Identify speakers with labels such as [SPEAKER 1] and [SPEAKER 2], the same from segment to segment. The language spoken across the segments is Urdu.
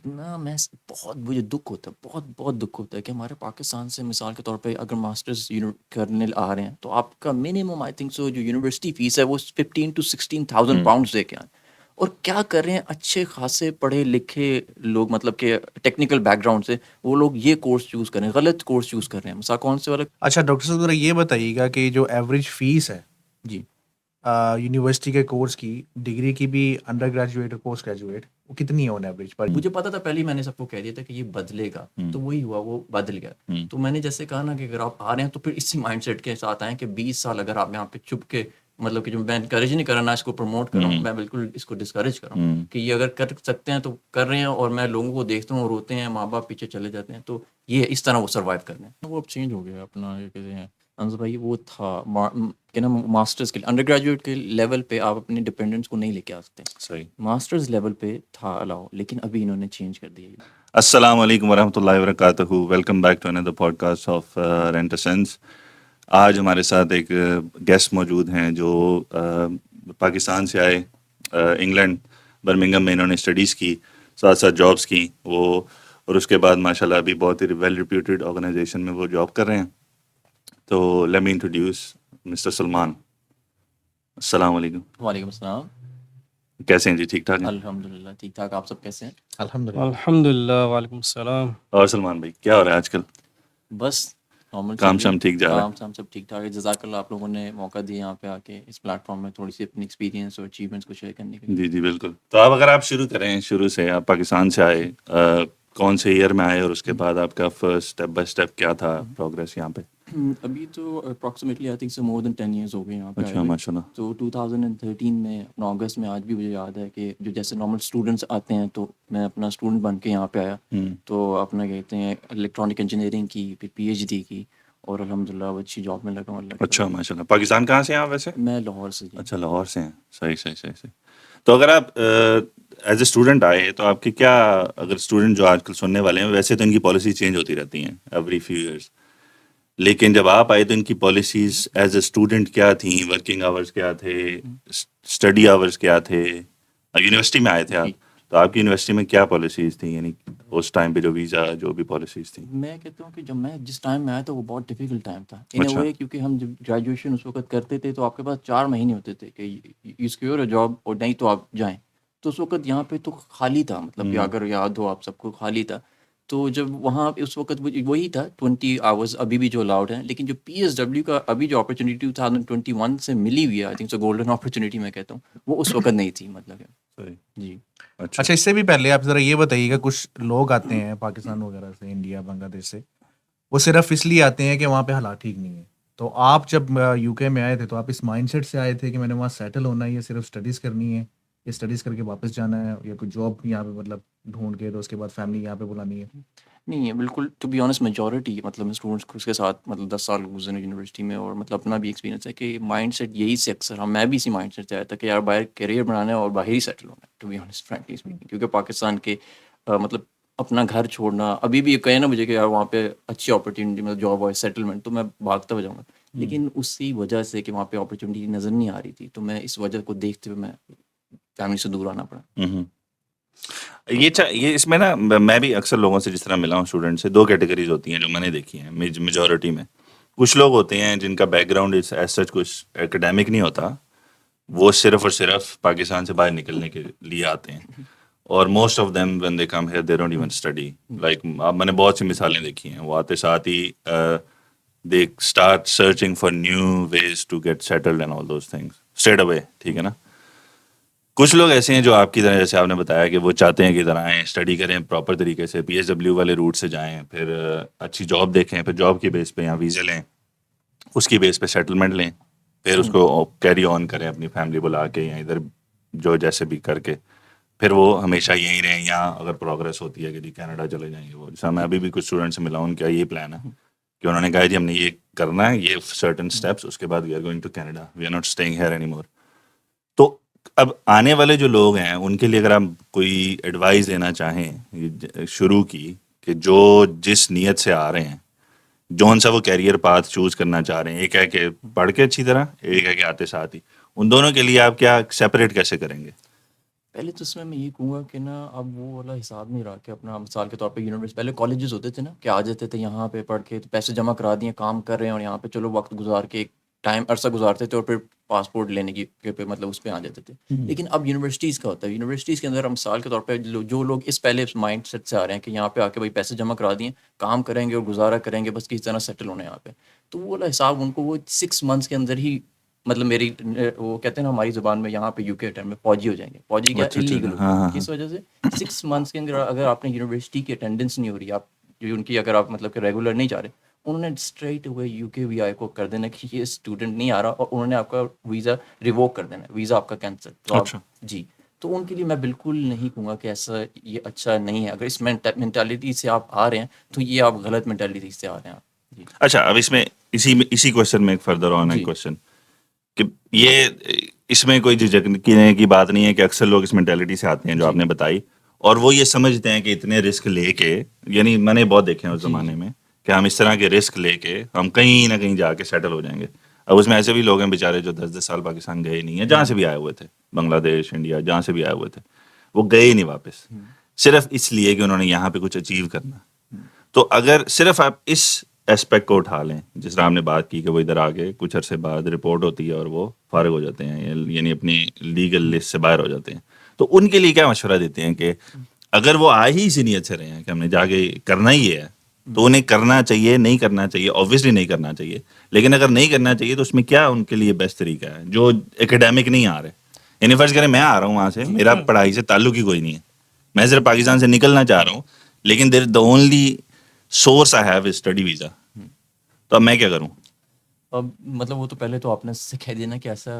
[SPEAKER 1] میں بہت مجھے دکھ ہوتا ہے، بہت بہت دکھ ہوتا ہے کہ ہمارے پاکستان سے مثال کے طور پہ اگر ماسٹرز کرنے آ رہے ہیں تو آپ کا منیمم آئی تھنک سو جو یونیورسٹی فیس ہے وہ 15,000 to 16,000 پاؤنڈس دے کے آئیں، اور کیا کر رہے ہیں اچھے خاصے پڑھے لکھے لوگ، مطلب کہ ٹیکنیکل بیک گراؤنڈ سے وہ لوگ یہ کورس چوز کر رہے ہیں، غلط کورس چوز کر رہے ہیں، مثال کون سے والا.
[SPEAKER 2] اچھا ڈاکٹر صاحب ذرا یہ بتائیے گا کہ جو ایوریج فیس ہے
[SPEAKER 1] جی
[SPEAKER 2] یونیورسٹی کے کورس کی، ڈگری کی بھی، انڈر گریجویٹ اور پوسٹ گریجویٹ، وہ کتنی ہے آن ایوریج پر؟
[SPEAKER 1] مجھے پتا تھا پہلے ہی میں نے سب کو کہہ دیا تھا کہ یہ بدلے گا، تو وہی ہوا، وہ بدل گیا. تو میں نے جیسے کہا نا کہ اگر آپ آ رہے ہیں تو پھر اسی مائنڈ سیٹ کے ساتھ آئیں کہ 20 سال اگر آپ یہاں پہ چھپ کے، مطلب کہ جو میں انکریج نہیں کر رہا نا اس کو پروموٹ کر رہا ہوں، میں بالکل اس کو ڈسکریج کر رہا ہوں کہ یہ اگر کر سکتے ہیں تو کر رہے ہیں، اور میں لوگوں کو دیکھتا ہوں روتے ہیں، ماں باپ پیچھے چلے جاتے ہیں، تو یہ اس طرح وہ سروائیو کر رہے ہیں. وہ اب چینج ہو گیا اپنا، یہ کہتے ہیں انس بھائی، وہ تھا کہ نا ماسٹرز کے انڈر گریجویٹ کے لیول پہ آپ اپنے ڈپینڈنٹس کو نہیں لے کے آ سکتے،
[SPEAKER 3] صحیح.
[SPEAKER 1] ماسٹرز لیول پہ تھا الاؤ، لیکن ابھی انہوں نے چینج کر دیا.
[SPEAKER 3] السلام علیکم ورحمۃ اللہ وبرکاتہ. Welcome back to another podcast of rent sense. آج ہمارے ساتھ ایک گیسٹ موجود ہیں جو پاکستان سے آئے، انگلینڈ برمنگم میں انہوں نے اسٹڈیز کی، ساتھ ساتھ جابس کی وہ، اور اس کے بعد ماشاء اللہ ابھی بہت ہی ویل ریپیوٹیڈ آرگنائزیشن میں وہ جاب کر رہے ہیں. تو let me introduce mister Salman. السلام علیکم.
[SPEAKER 1] وعلیکم السلام.
[SPEAKER 3] کیسے ہیں جی؟ ٹھیک ٹھاک ہیں؟
[SPEAKER 1] الحمد للہ ٹھیک ٹھاک. آپ سب کیسے ہیں؟
[SPEAKER 2] الحمد
[SPEAKER 4] للہ. وعلیکم السلام.
[SPEAKER 3] اور سلمان بھائی کیا ہو رہا ہے آج کل؟
[SPEAKER 1] بس نارمل
[SPEAKER 3] کام شام ٹھیک جا رہا ہے؟
[SPEAKER 1] کام شام سب ٹھیک ٹھاک ہے. جزاک اللہ آپ لوگوں نے موقع دیا یہاں پہ آ کے اس پلیٹ فارم میں تھوڑی سی اپنی ایکسپیرینس اور اچیومنٹس کو شیئر کرنے کے لیے.
[SPEAKER 3] جی جی بالکل. تو اب اگر آپ شروع کریں شروع سے، آپ پاکستان سے آئے، کون سے ایئر میں آئے، اور اس کے بعد آپ کا فرسٹ اسٹیپ بائی اسٹیپ کیا تھا پروگریس یہاں پہ؟
[SPEAKER 1] ابھی تو اپروکسیمیٹلی آئی تھنک سے مور دین 10 ایئرس ہو گئے یہاں پہ.
[SPEAKER 3] اچھا ماشاء اللہ.
[SPEAKER 1] تو 2013 میں اپنا اگست میں آج بھی مجھے یاد ہے کہ جو جیسے نارمل اسٹوڈنٹس آتے ہیں تو میں اپنا اسٹوڈنٹ بن کے یہاں پہ آیا. تو اپنا کہتے ہیں الیکٹرانک انجینئرنگ کی، پھر پی ایچ ڈی کی، اور الحمد للہ اچھی جاب میں لگا ہوں.
[SPEAKER 3] اچھا ماشاء اللہ. پاکستان کہاں سے ہیں آپ ویسے؟
[SPEAKER 1] میں لاہور سے.
[SPEAKER 3] اچھا لاہور سے ہیں. صحیح صحیح صحیح صحیح. تو اگر آپ ایز اے اسٹوڈنٹ آئے تو آپ کی کیا، اگر اسٹوڈنٹ جو آج کل سننے والے ہیں، ویسے تو ان کی پالیسی چینج ہوتی رہتی ہیں ایوری فیو ایئرس، لیکن جب آپ آئے تو ان کی پالیسیز ایز اے اسٹوڈنٹ کیا تھیں؟ ورکنگ آورس کیا تھے؟ اسٹڈی آورس کیا تھے؟ یونیورسٹی میں آئے تھے آپ، تو آپ کی یونیورسٹی میں کیا پالیسیز تھیں، یعنی اس ٹائم پہ جو ویزا جو بھی پالیسیز تھیں؟
[SPEAKER 1] میں کہتا ہوں کہ جب میں جس ٹائم میں آیا تھا وہ بہت ڈیفیکلٹ ٹائم تھا ان اے وے، کیونکہ ہم جب گریجویشن اس وقت کرتے تھے تو آپ کے پاس 4 مہینے ہوتے تھے کہ یو سیکیور اے جاب، اور نہیں تو آپ جائیں. تو اس وقت یہاں پہ تو خالی تھا، مطلب کہ اگر یاد ہو آپ سب کو خالی تھا. تو جب وہاں اس وقت وہی تھا 20 آورس ابھی بھی جو الاؤڈ ہیں، لیکن جو پی ایس ڈبلیو کا ابھی جو اپرچونیٹی 2021 سے ملی ہوئی ہے، آئی تھنک سو گولڈن اپرچونیٹی میں کہتا ہوں، وہ اس وقت نہیں تھی. مطلب جی.
[SPEAKER 2] اچھا اس سے بھی پہلے آپ ذرا یہ بتائیے گا، کچھ لوگ آتے ہیں پاکستان وغیرہ سے، انڈیا بنگلہ دیش سے، وہ صرف اس لیے آتے ہیں کہ وہاں پہ حالات ٹھیک نہیں ہیں. تو آپ جب یو کے میں آئے تھے تو آپ اس مائنڈ سیٹ سے آئے تھے کہ میں نے وہاں سیٹل ہونا ہے، یا صرف اسٹڈیز کرنی ہے، یا اسٹڈیز کر کے واپس جانا ہے، یا کوئی جاب یہاں پہ مطلب ڈھونڈ کے تو اس کے بعد فیملی یہاں پہ بلانی ہے؟
[SPEAKER 1] نہیں ہے بالکل. ٹو بی آنیسٹ میجورٹی مطلب اسٹوڈنٹس کو اس کے ساتھ مطلب 10 سال گزرے یونیورسٹی میں، اور مطلب اپنا بھی ایکسپیرینس ہے کہ مائنڈ سیٹ یہی سے اکثر میں بھی اسی مائنڈ سیٹ سے آیا تھا کہ یار باہر کیریئر بنانا ہے اور باہر ہی سیٹل ہونا ہے. To be honest frankly speaking, کیونکہ پاکستان کے مطلب اپنا گھر چھوڑنا، ابھی بھی یہ کہے نا مجھے کہ یار وہاں پہ اچھی اپرچونیٹی مطلب جاب اور سیٹلمنٹ، تو میں بھاگتا ہو جاؤں گا. لیکن اسی وجہ سے کہ وہاں پہ اپرچونیٹی نظر نہیں آ رہی تھی، تو میں اس وجہ کو دیکھتے ہوئے میں فیملی سے دور آنا پڑا.
[SPEAKER 3] یہ اس میں نا میں بھی اکثر لوگوں سے جس طرح ملا ہوں اسٹوڈنٹ سے، 2 کیٹیگریز ہوتی ہیں جو میں نے دیکھی ہیں میجورٹی میں. کچھ لوگ ہوتے ہیں جن کا بیک گراؤنڈ ایز سچ کچھ ایکڈیمک نہیں ہوتا، وہ صرف اور صرف پاکستان سے باہر نکلنے کے لیے آتے ہیں، اور most of them when they come here they don't even study. Like میں نے بہت سی مثالیں دیکھی ہیں، وہ آتے ساتھ ہی they start searching for new ways to get settled and all those things straight away. ٹھیک ہے نا. کچھ لوگ ایسے ہیں جو آپ کی طرح، جیسے آپ نے بتایا کہ وہ چاہتے ہیں کہ ادھر آئیں، اسٹڈی کریں پراپر طریقے سے، پی ایس ڈبلیو والے روٹ سے جائیں، پھر اچھی جاب دیکھیں، پھر جاب کی بیس پہ یہاں ویزا لیں، اس کی بیس پہ سیٹلمنٹ لیں، پھر اس کو کیری آن کریں اپنی فیملی بلا کے، یا ادھر جو جیسے بھی کر کے، پھر وہ ہمیشہ یہیں رہیں. یہاں اگر پروگرس ہوتی ہے کہ جی کینیڈا چلے جائیں گے. وہ جیسا میں ابھی بھی کچھ اسٹوڈنٹ سے ملا ہوں، ان کا یہ پلان ہے کہ انہوں نے کہا جی ہم نے یہ کرنا ہے، یہ سرٹن اسٹیپس، اس کے بعد we are going to Canada, we are not staying here any more. تو اب آنے والے جو لوگ ہیں ان کے لیے اگر آپ کوئی ایڈوائز دینا چاہیں شروع کی، کہ جو جس نیت سے آ رہے ہیں، جون سا وہ کیریئر پاتھ چوز کرنا چاہ رہے ہیں، ایک ہے کہ پڑھ کے اچھی طرح، ایک ہے کہ آتے ساتھ ہی، ان دونوں کے لیے آپ کیا سیپریٹ کیسے کریں گے؟
[SPEAKER 1] پہلے تو اس میں یہ کہوں گا کہ نا اب وہ والا حساب نہیں رہا کہ اپنا مثال کے طور پہ یونیورسٹی، پہلے کالجز ہوتے تھے نا کہ آ جاتے تھے یہاں پہ پڑھ کے پیسے جمع کرا دیے، کام کر رہے ہیں اور یہاں پہ چلو وقت گزار کے ایک ٹائم عرصہ گزارتے تھے اور پھر پاسپورٹ لینے کی پہ مطلب اس پہ آ جاتے تھے. لیکن اب یونیورسٹیز کا ہوتا ہے، یونیورسٹیز کے اندر ہم مثال کے طور پہ جو لوگ اس پہلے مائنڈ سیٹ سے آ رہے ہیں کہ یہاں پہ آ کے بھائی پیسے جمع کرا دیے، کام کریں گے اور گزارا کریں گے، بس کسی طرح سیٹل ہونے یہاں پہ، تو وہ والا حساب ان کو وہ 6 months کے اندر ہی مطلب میری وہ کہتے ہیں نا ہماری زبان میں یہاں پہ یو کے ٹائم میں فوجی ہو جائیں گے. فوجی کیا انلیگل ہو
[SPEAKER 3] ہاں
[SPEAKER 1] جائیں
[SPEAKER 3] ہاں
[SPEAKER 1] گے، کس وجہ سے 6 months کے اندر اگر آپ نے یونیورسٹی کی اٹینڈنس نہیں ہو رہی، آپ جو ان کی اگر آپ مطلب کہ ریگولر نہیں جا رہے، انہوں نے اسٹریٹ اوے یو کے وی آئی کو کر دینا کہ یہ اسٹوڈنٹ نہیں آ رہا اور انہوں نے آپ کا ویزا ریووک کر دینا، ویزا آپ کا کینسل. تو آپ جی، تو ان کے لیے میں بالکل نہیں کہوں گا کہ ایسا یہ اچھا نہیں ہے. اگر اس مینٹالٹی سے آپ آ رہے ہیں تو یہ آپ غلط مینٹالٹی سے آ رہے ہیں آپ. جی
[SPEAKER 3] اچھا، اب اس میں اسی کوشچن میں ایک فردر آن ہے کوشچن کہ یہ اس میں کوئی جھجکنے کی بات نہیں ہے کہ اکثر لوگ اس مینٹیلٹی سے آتے ہیں جو آپ نے بتائی، اور وہ یہ سمجھتے ہیں کہ اتنے رسک لے کے، یعنی میں نے بہت دیکھے ہیں اس زمانے میں کہ ہم اس طرح کے رسک لے کے ہم کہیں نہ کہیں جا کے سیٹل ہو جائیں گے. اب اس میں ایسے بھی لوگ ہیں بیچارے جو 10 سال پاکستان گئے نہیں ہیں، جہاں سے بھی آئے ہوئے تھے، بنگلہ دیش، انڈیا، جہاں سے بھی آئے ہوئے تھے، وہ گئے ہی نہیں واپس، صرف اس لیے کہ انہوں نے یہاں پہ کچھ اچیو کرنا. تو اگر صرف آپ اس اسپیکٹ کو اٹھا لیں، جس طرح ہم نے بات کی کہ وہ ادھر آ کے کچھ عرصے بعد رپورٹ ہوتی ہے اور وہ فارغ ہو جاتے ہیں، یعنی اپنی لیگل لسٹ سے باہر ہو جاتے ہیں، تو ان کے لیے کیا مشورہ دیتے ہیں کہ اگر وہ آئے ہی اسی نیت سے رہے ہیں کہ ہم نے جا کے کرنا ہی ہے، تو انہیں کرنا چاہیے نہیں کرنا چاہیے؟ اوبویسلی نہیں کرنا چاہیے، لیکن اگر نہیں کرنا چاہیے تو اس میں کیا ان کے لیے بیسٹ طریقہ ہے جو اکیڈیمک نہیں آ رہے؟ یعنی فرض کریں میں آ رہا ہوں وہاں سے، میرا پڑھائی سے تعلق ہی کوئی نہیں ہے، میں صرف پاکستان سے نکلنا چاہ رہا ہوں، لیکن the only source I have is study visa, تو اب میں کیا کروں؟
[SPEAKER 1] اب مطلب وہ تو پہلے تو آپ نے سے کہہ دیا نا کہ ایسا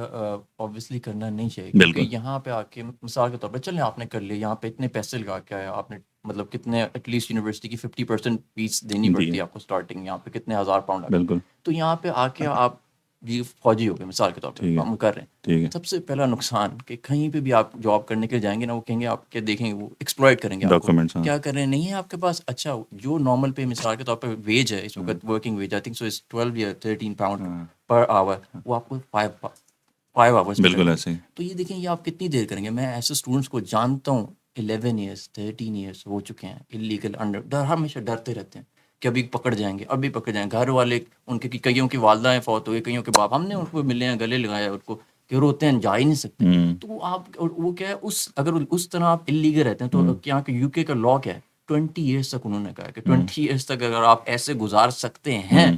[SPEAKER 1] آبویسلی کرنا نہیں چاہیے، کیونکہ یہاں پہ آ کے مثال کے طور پہ چلیں آپ نے کر لیا، یہاں پہ اتنے پیسے لگا کے آیا آپ نے، مطلب کتنے ایٹ لیسٹ یونیورسٹی کی 50% فیس دینی پڑتی ہے آپ کو اسٹارٹنگ، یہاں پہ کتنے ہزار پاؤنڈ آ گئے، تو یہاں پہ آ کے آپ جی فوجی ہو گئے مثال کے طور پہ کام کر رہے ہیں. سب سے پہلا نقصان کہ کہیں پہ بھی آپ جاب کرنے کے لیے جائیں گے نا، وہ کہیں گے آپ کے دیکھیں گے وہ ایکسپلائٹ کریں گے آپ کو، کیا کر رہے ہیں نہیں ہے آپ کے پاس. اچھا جو نارمل پہ مثال کے طور پہ ویج ہے اس وقت، working wage I think so is 12 یا 13 پاؤنڈ پر آور، وہ آپ کو 5 hours.
[SPEAKER 3] بالکل ایسے ہی.
[SPEAKER 1] تو یہ دیکھیں یہ آپ کتنی دیر کریں گے. میں ایسے اسٹوڈنٹس کو جانتا ہوں 11 years 13 years ہو چکے ہیں انلیگل انڈر، ہمیشہ ڈرتے رہتے ہیں کہ ابھی پکڑ جائیں گے، ابھی پکڑ جائیں گے. گھر والے ان کے کئیوں کی والدہ ہیں فوت ہوئے، کئیوں کے باپ، ہم نے ان کو ملے ہیں، گلے لگایا ان کو کہ روتے ہیں، جا ہی نہیں سکتے. تو آپ وہ کیا ہے اگر اس طرح آپ انلیگل رہتے ہیں تو یہاں کے یو کے کا لا کیا ہے 20 years تک انہوں نے کہا کہ 20 years تک اگر آپ ایسے گزار سکتے ہیں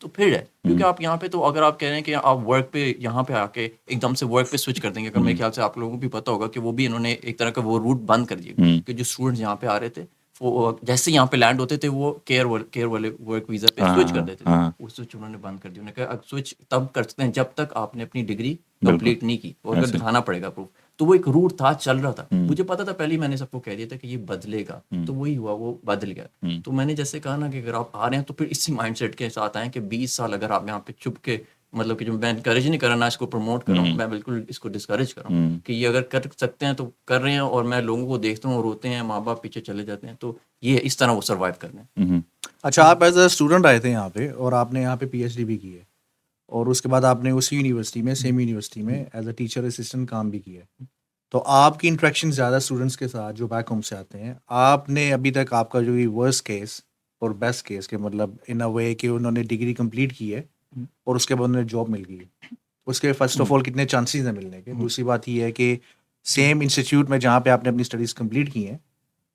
[SPEAKER 1] تو پھر ہے. کیونکہ آپ یہاں پہ تو اگر آپ کہہ رہے ہیں کہ آپ ورک پہ یہاں پہ آ کے ایک دم سے ورک پہ سوئچ کر دیں گے، اگر میرے خیال سے آپ لوگوں کو بھی پتہ ہوگا کہ وہ بھی انہوں نے ایک طرح کا وہ روٹ بند کر دیا کہ جو اسٹوڈنٹس یہاں پہ آ رہے تھے وہ جیسے یہاں پہ لینڈ ہوتے تھے وہ کیئر والے ورک ویزا پہ سوئچ کر دیتے تھے. وہ سوئچ انہوں نے بند کر دیا. انہوں نے کہا اب سوئچ تب کر سکتے ہیں جب تک آپ نے اپنی ڈگری کمپلیٹ نہیں کی اور اگر دکھانا پڑے گا پروف. تو وہ ایک روٹ تھا چل رہا تھا، مجھے پتا تھا پہلے ہی میں نے سب کو کہہ دیا تھا کہ یہ بدلے گا، تو وہی ہوا، وہ بدل گیا. تو میں نے جیسے کہا نا کہ اگر آپ آ رہے ہیں تو پھر اسی مائنڈ سیٹ کے ساتھ آئیں کہ 20 سال اگر آپ یہاں پہ چھپ کے مطلب کہ جو میں انکریج نہیں کر رہا اس کو پروموٹ کر رہا ہوں، میں بالکل اس کو ڈسکریج کر رہا ہوں کہ یہ اگر کر سکتے ہیں تو کر رہے ہیں، اور میں لوگوں کو دیکھتا ہوں روتے ہیں، ماں باپ پیچھے چلے جاتے ہیں، تو یہ اس طرح وہ سروائیو کر رہے ہیں.
[SPEAKER 2] اچھا، آپ ایز اے اسٹوڈنٹ آئے تھے یہاں پہ اور آپ نے یہاں پہ پی ایچ ڈی بھی کی ہے، اور اس کے بعد آپ نے اسی یونیورسٹی میں سیم یونیورسٹی میں ایز اے ٹیچر اسسٹنٹ کام بھی کیا ہے. تو آپ کی انٹریکشن زیادہ اسٹوڈنٹس کے ساتھ جو بیک ہوم سے آتے ہیں، آپ نے ابھی تک آپ کا جو یہ ورسٹ کیس اور بیسٹ کیس کہ مطلب ان اے وے کہ انہوں نے ڈگری کمپلیٹ کی ہے اور اس کے بعد انہیں جاب مل گئی ہے، اس کے فرسٹ آف آل کتنے چانسز ہیں ملنے کے؟ دوسری بات یہ ہے کہ سیم انسٹیٹیوٹ میں جہاں پہ آپ نے اپنی اسٹڈیز کمپلیٹ کی ہیں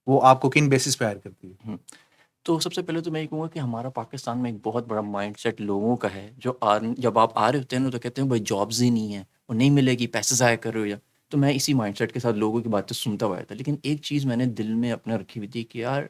[SPEAKER 2] وہ آپ کو کن بیسس پہ ہائر کرتی ہے؟
[SPEAKER 1] تو سب سے پہلے تو میں یہ کہوں گا کہ ہمارا پاکستان میں ایک بہت بڑا مائنڈ سیٹ لوگوں کا ہے جو جب آپ آ رہے ہوتے ہیں نا تو کہتے ہیں بھائی جابز ہی نہیں ہیں اور نہیں ملے گی، پیسے ضائع کر رہے ہو. یا تو میں اسی مائنڈ سیٹ کے ساتھ لوگوں کی باتیں سنتا ہوا تھا. لیکن ایک چیز میں نے دل میں اپنے رکھی ہوئی تھی کہ یار